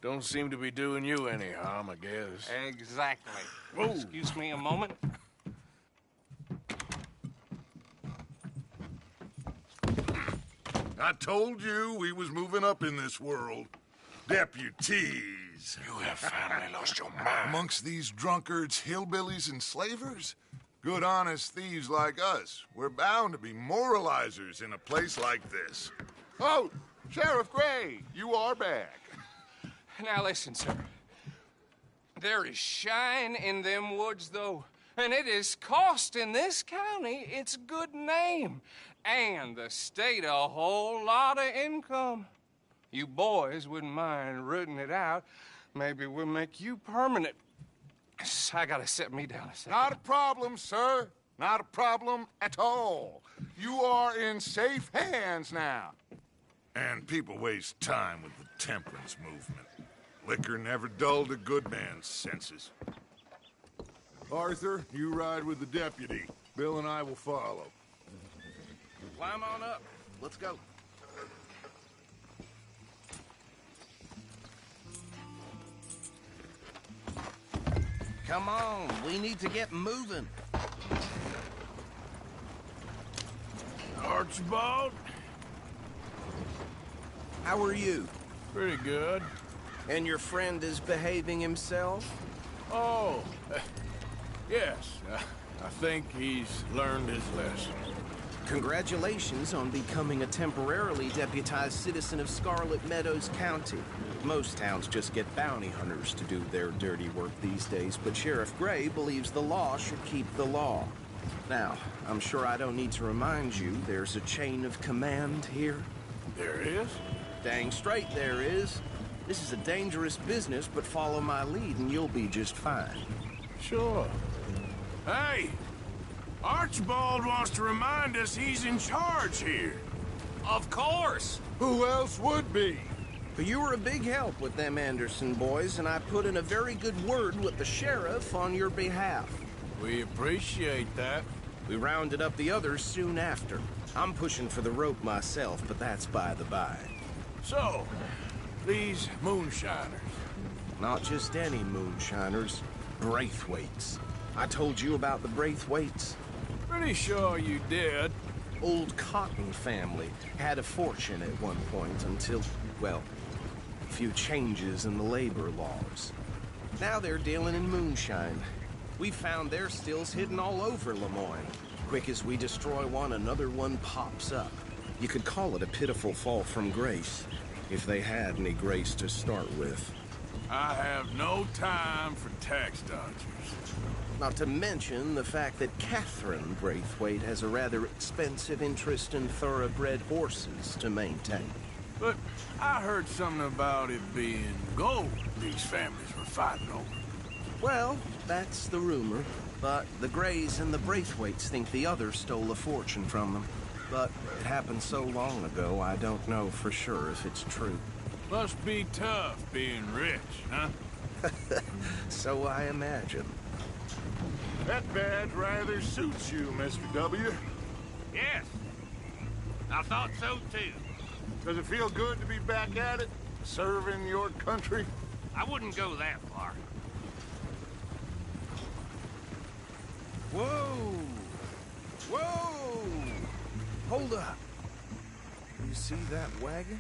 don't seem to be doing you any harm, I guess. Exactly. Whoa. Excuse me a moment. I told you we was moving up in this world. Deputies. You have finally lost your mind. Amongst these drunkards, hillbillies, and slavers? Good honest thieves like us. We're bound to be moralizers in a place like this. Oh, Sheriff Gray, you are back. Now listen, sir. There is shine in them woods, though, and it is costing this county its good name and the state a whole lot of income. You boys wouldn't mind rooting it out. Maybe we'll make you permanent. I gotta sit me down a second. Not a problem, sir. Not a problem at all. You are in safe hands now. And people waste time with the temperance movement. Liquor never dulled a good man's senses. Arthur, you ride with the deputy. Bill and I will follow. Climb on up. Let's go. Come on, we need to get moving. Archibald? How are you? Pretty good. And your friend is behaving himself? Oh, yes. I think he's learned his lesson. Congratulations on becoming a temporarily deputized citizen of Scarlet Meadows County. Most towns just get bounty hunters to do their dirty work these days, but Sheriff Gray believes the law should keep the law. Now, I'm sure I don't need to remind you there's a chain of command here. There is? Dang straight there is. This is a dangerous business, but follow my lead and you'll be just fine. Sure. Hey! Archibald wants to remind us he's in charge here. Of course. Who else would be? But you were a big help with them Anderson boys, and I put in a very good word with the sheriff on your behalf. We appreciate that. We rounded up the others soon after. I'm pushing for the rope myself, but that's by the by. So, these moonshiners. Not just any moonshiners. Braithwaites. I told you about the Braithwaites? Pretty sure you did. Old Cotton family had a fortune at one point until, well, a few changes in the labor laws. Now they're dealing in moonshine. We found their stills hidden all over Lemoyne. Quick as we destroy one, another one pops up. You could call it a pitiful fall from grace, if they had any grace to start with. I have no time for tax dodgers. Not to mention the fact that Catherine Braithwaite has a rather expensive interest in thoroughbred horses to maintain. But I heard something about it being gold these families were fighting over. Well, that's the rumor. But the Greys and the Braithwaites think the others stole a fortune from them. But it happened so long ago, I don't know for sure if it's true. Must be tough being rich, huh? So I imagine. That badge rather suits you, Mr. W. Yes. I thought so, too. Does it feel good to be back at it? Serving your country? I wouldn't go that far. Whoa! Whoa! Hold up. You see that wagon?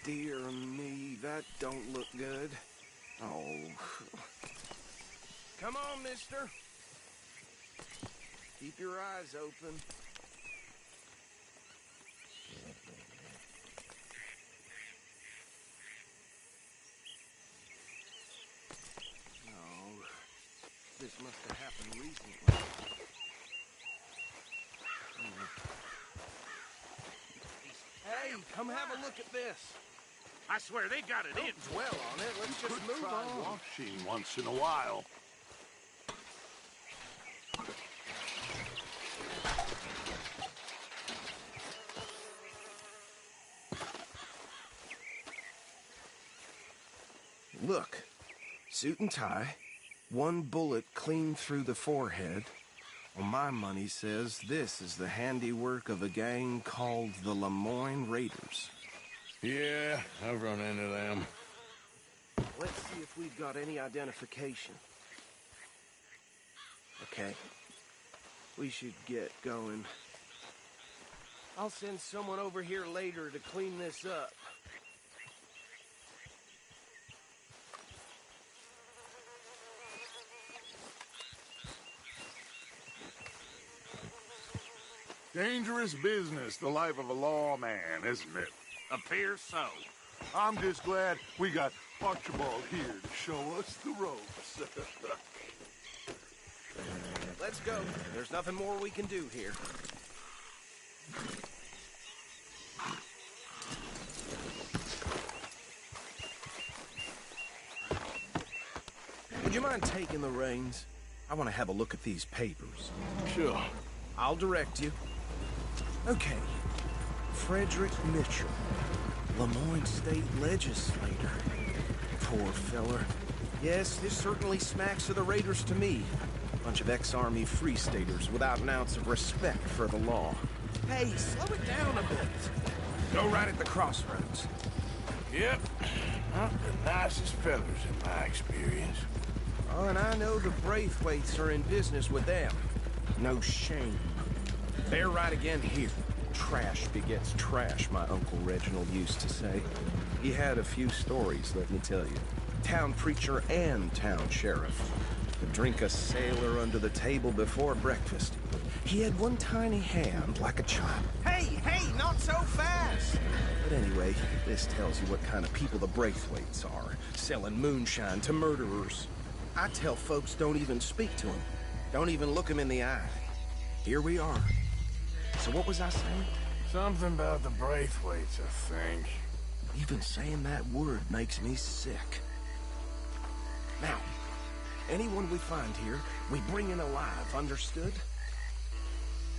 Dear me, that don't look good. Oh. Come on, mister. Keep your eyes open. Oh, this must have happened recently. Hey, come have a look at this. I swear they got it in. Don't dwell on it. Let's just move Try on. washing once in a while. Look, suit and tie, one bullet clean through the forehead. Well, my money says this is the handiwork of a gang called the Lemoyne Raiders. Yeah, I've run into them. Let's see if we've got any identification. Okay. We should get going. I'll send someone over here later to clean this up. Dangerous business, the life of a lawman, isn't it? Appears so. I'm just glad we got Archibald here to show us the ropes. Let's go. There's nothing more we can do here. Would you mind taking the reins? I want to have a look at these papers. Sure. I'll direct you. Okay. Frederick Mitchell, Lemoyne State Legislator. Poor feller. Yes, this certainly smacks of the Raiders to me. Bunch of ex-Army Free Staters without an ounce of respect for the law. Hey, slow it down a bit. Go right at the crossroads. Yep. Not the nicest fellas in my experience. Oh, and I know the Braithwaites are in business with them. No shame. They're right again here. Trash begets trash, my Uncle Reginald used to say. He had a few stories, let me tell you. Town preacher and town sheriff. Would drink a sailor under the table before breakfast. He had one tiny hand like a child. Hey, not so fast! But anyway, this tells you what kind of people the Braithwaites are. Selling moonshine to murderers. I tell folks don't even speak to them. Don't even look them in the eye. Here we are. So what was I saying? Something about the Braithwaites, I think. Even saying that word makes me sick. Now, anyone we find here, we bring in alive, understood?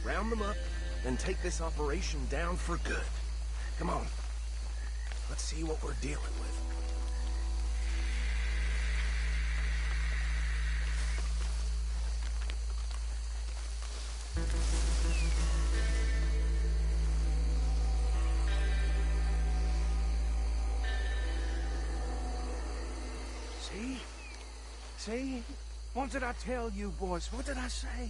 Round them up, then take this operation down for good. Come on. Let's see what we're dealing with. See? What did I tell you, boys? What did I say?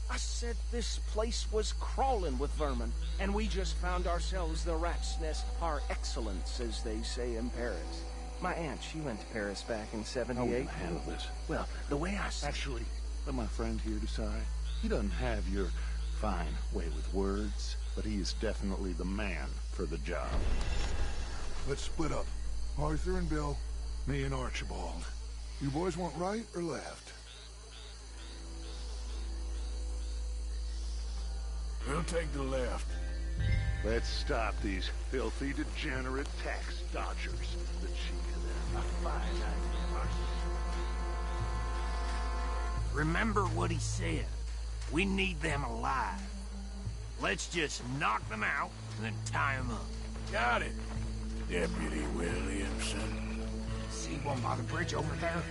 I said this place was crawling with vermin, and we just found ourselves the rat's nest par excellence, as they say in Paris. My aunt, she went to Paris back in '78. How are we gonna handle this? Well, the way I see Actually, let my friend here decide. He doesn't have your fine way with words, but he is definitely the man for the job. Let's split up. Arthur and Bill, me and Archibald. You boys want right or left? We'll take the left. Let's stop these filthy, degenerate tax dodgers. The cheek of them. A fine idea, Arthur. Remember what he said. We need them alive. Let's just knock them out and then tie them up. Got it, Deputy Williamson. See one by the bridge over there?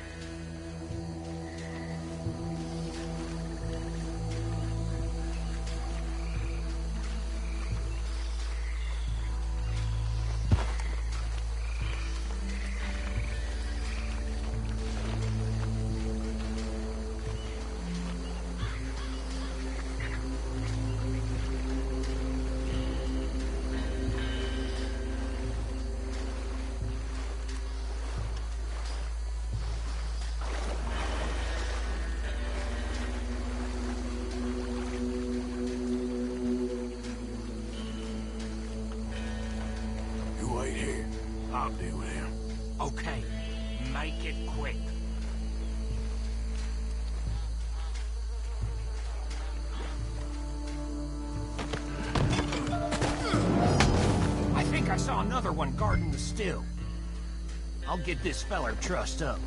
I'll deal with him. Okay, make it quick. I think I saw another one guarding the still. I'll get this feller trussed up.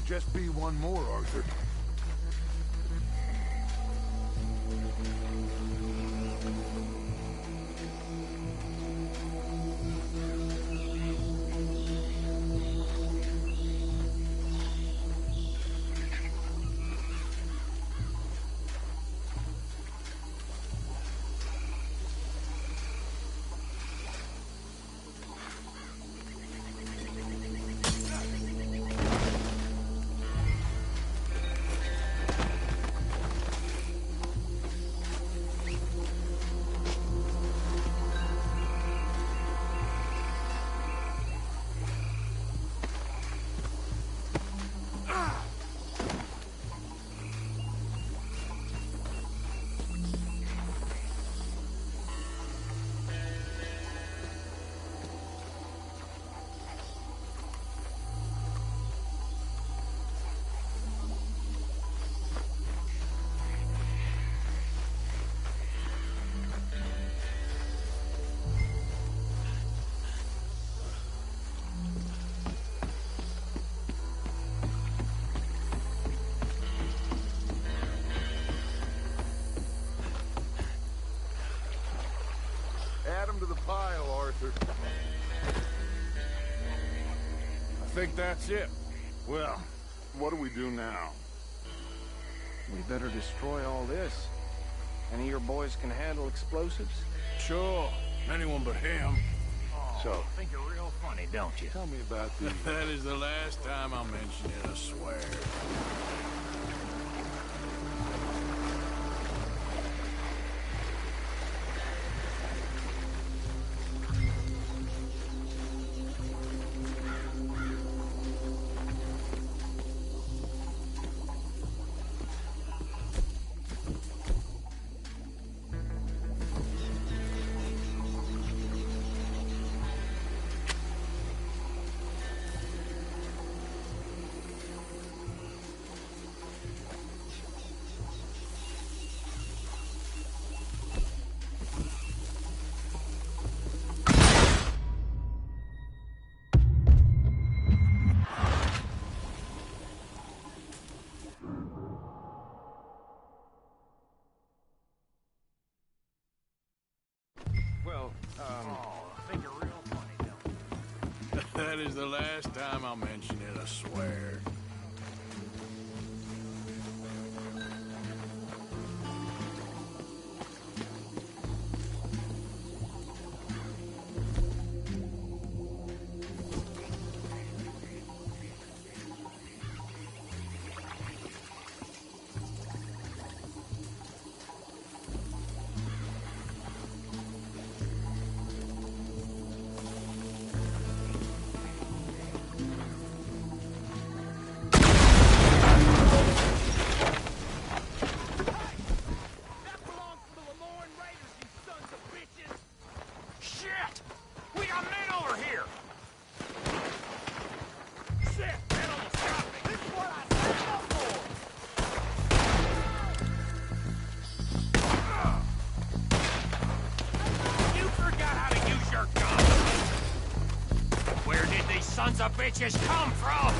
Just be one more, Arthur. Add him to the pile, Arthur. I think that's it. Well, what do we do now? We better destroy all this. Any of your boys can handle explosives? Sure. Anyone but him. So, Think you're real funny, don't you? tell me about the... That is the last time I mention it, I swear. That is the last time I'll mention it, I swear. Sons of bitches come from!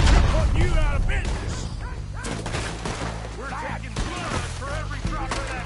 We're putting you out of business! We're taking blood for every drop of that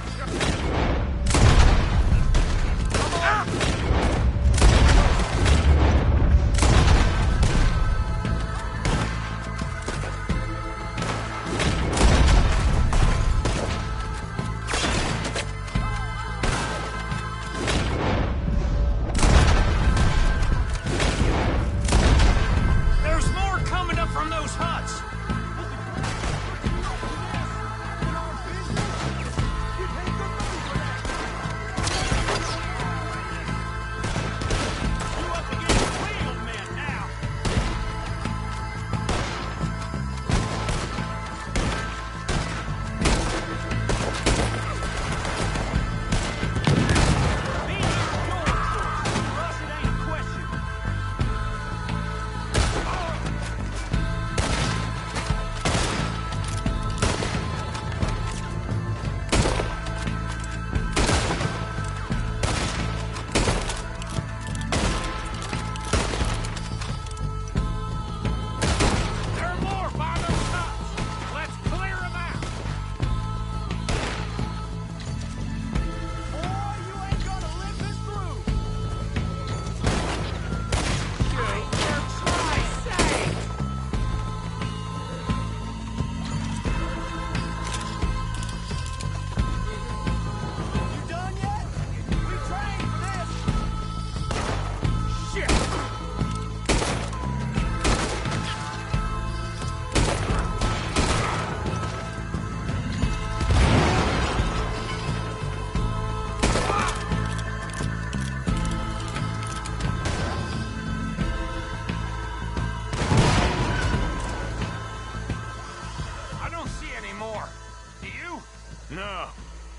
No.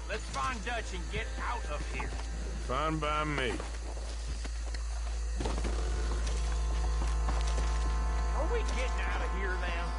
Let's find Dutch and get out of here. Fine by me. Are we getting out of here now?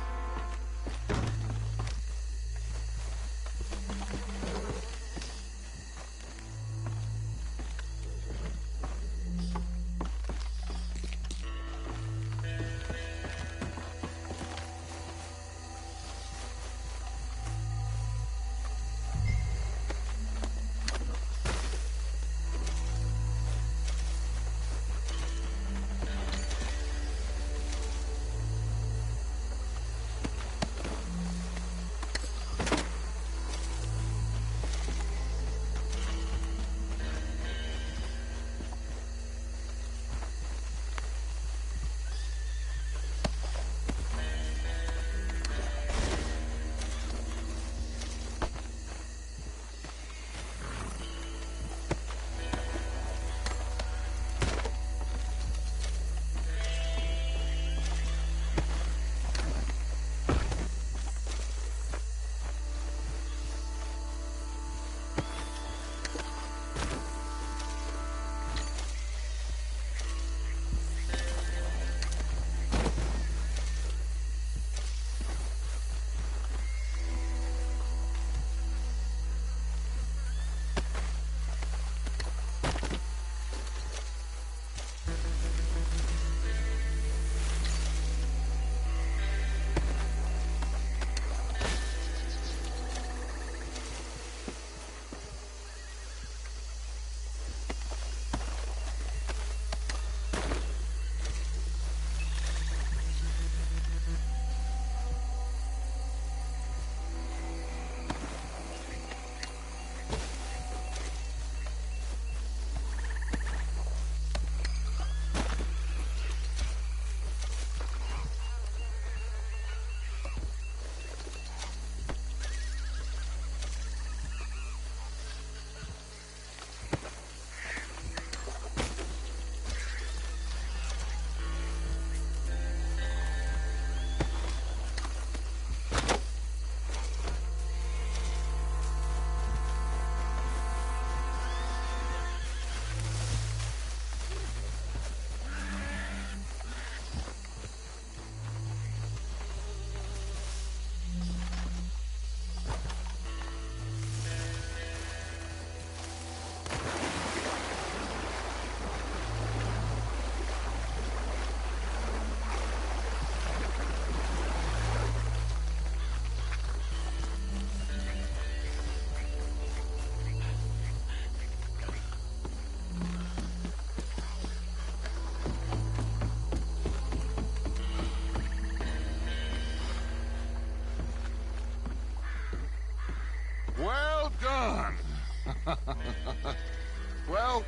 Well,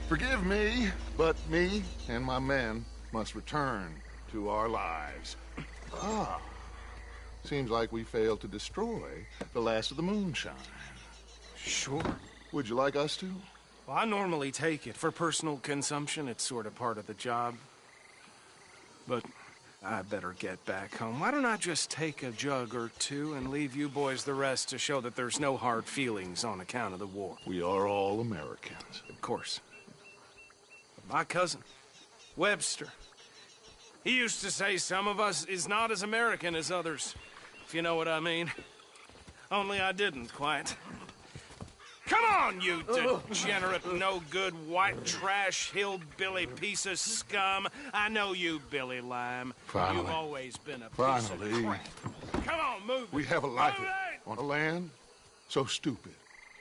forgive me, but me and my men must return to our lives. Ah. Seems like we failed to destroy the last of the moonshine. Sure. Would you like us to? Well, I normally take it. For personal consumption, it's sort of part of the job. But I better get back home. Why don't I just take a jug or two and leave you boys the rest to show that there's no hard feelings on account of the war? We are all Americans. Of course. My cousin, Webster, he used to say some of us is not as American as others, if you know what I mean. Only I didn't quite. Come on, you degenerate, no-good, white trash, hillbilly piece of scum. I know you, Billy Lime. Finally. You've always been a piece of crap. Come on, move it. We have a life Move it. on a land so stupid,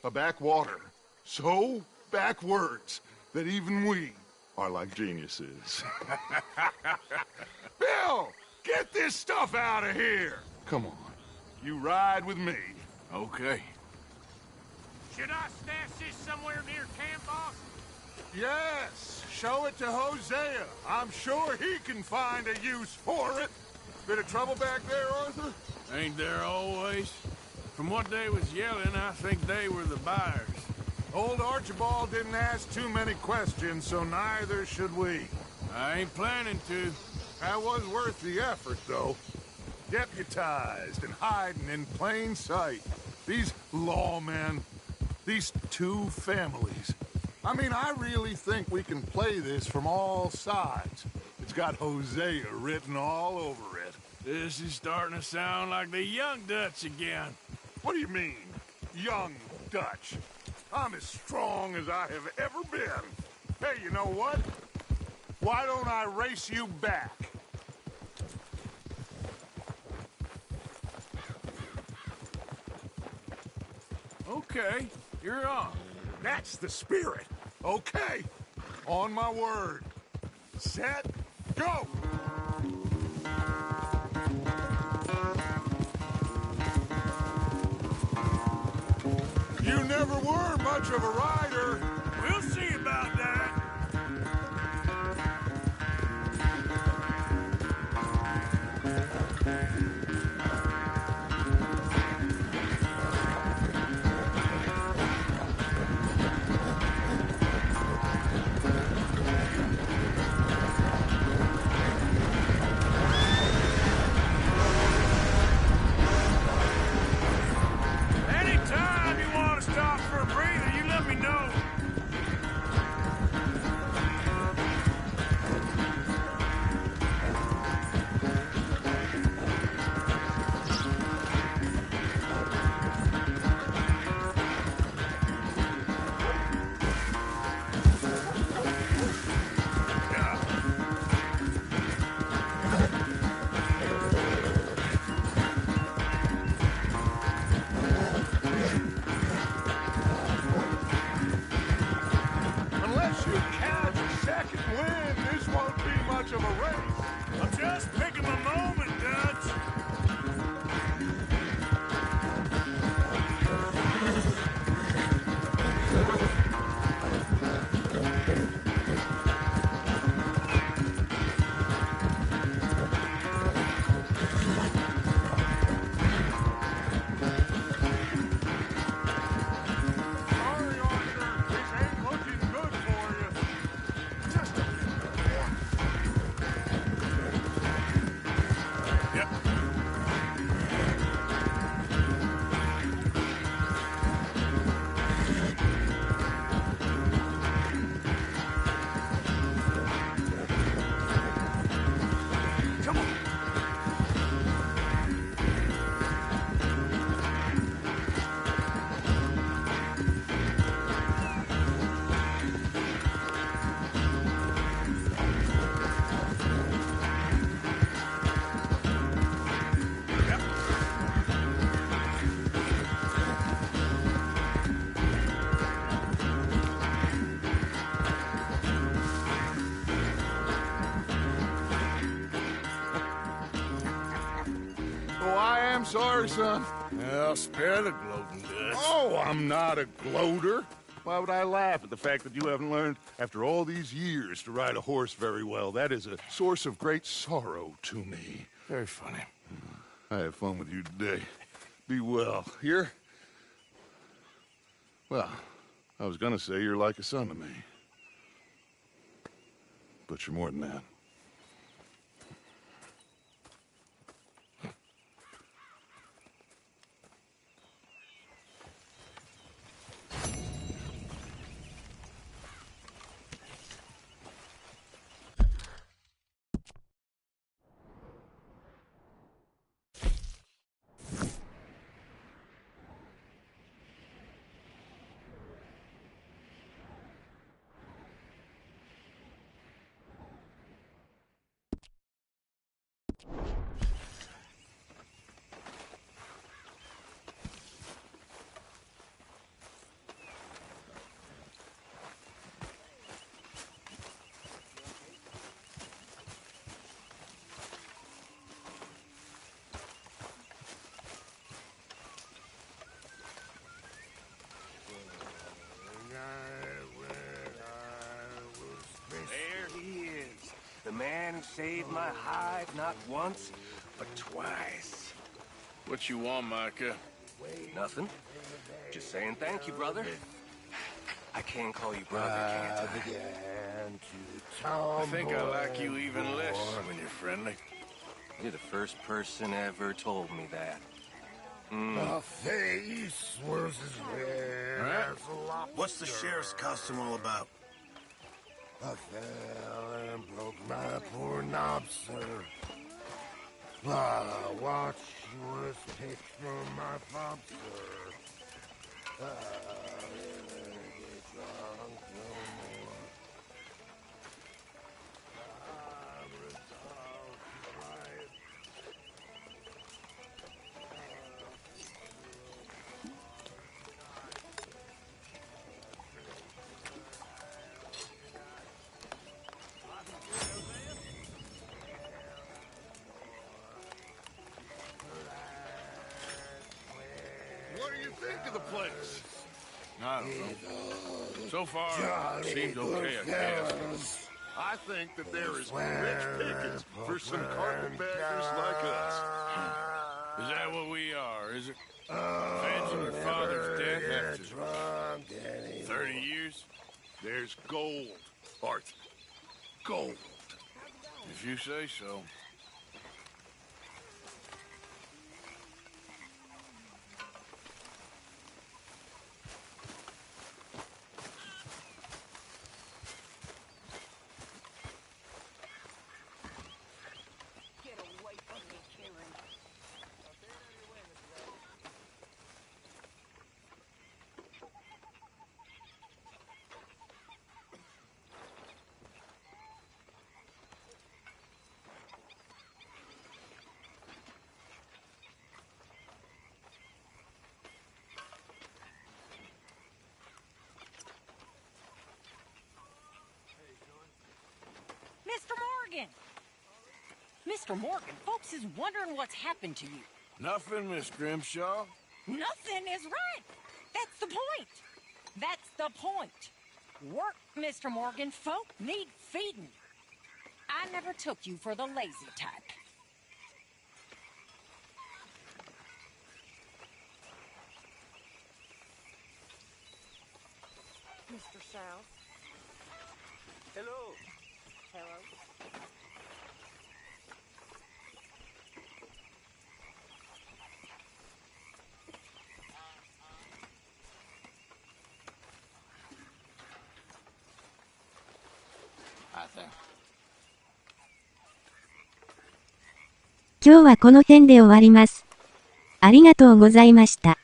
a backwater so backwards that even we are like geniuses. Bill, get this stuff out of here. Come on, you ride with me. Okay. Should I stash this somewhere near camp, boss? Yes, show it to Hosea. I'm sure he can find a use for it. Bit of trouble back there, Arthur? Ain't there always? From what they was yelling, I think they were the buyers. Old Archibald didn't ask too many questions, so neither should we. I ain't planning to. That was worth the effort, though. Deputized and hiding in plain sight. These lawmen, these two families. I mean, I really think we can play this from all sides. It's got Hosea written all over it. This is starting to sound like the Young Dutch again. What do you mean, Young Dutch? I'm as strong as I have ever been. Hey, you know what? Why don't I race you back? Okay, you're on. That's the spirit. Okay, on my word. Set, go! You never were much of a rider. We'll see about that. Anytime you want to stop for a breather, you let me know. Oh, I am sorry, son. Well, spare the gloating, Dutch. Oh, I'm not a gloater. Why would I laugh at the fact that you haven't learned, after all these years, to ride a horse very well? That is a source of great sorrow to me. Very funny. I had fun with you today. Be well. Here? Well, I was gonna say you're like a son to me. But you're more than that. The man who saved my hide not once, but twice. What you want, Micah? Nothing. Just saying thank you, brother. I can call you brother, can't I? I think I like you even less when you're friendly. You're the first person ever told me that. A face was as red as a lobster. What's the sheriff's costume all about? I fell and broke my poor knob, sir. Ah, watch was picked from my fob, sir. Never get drunk no more. I'm resolved to ride. What do you think of the place? I don't know. So far, it seems okay, I guess. I think that there is rich pickings for some carpetbaggers like us. Is that what we are, is it? Avenging your father's death after 30 years? There's gold, Arthur. Gold. If you say so. Mr. Morgan! Mr. Morgan, folks is wondering what's happened to you. Nothing, Miss Grimshaw. Nothing is right. That's the point. That's the point. Work, Mr. Morgan. Folk need feeding. I never took you for the lazy type. Mr. South. Hello. Hello.今日はこの辺で終わります。ありがとうございました。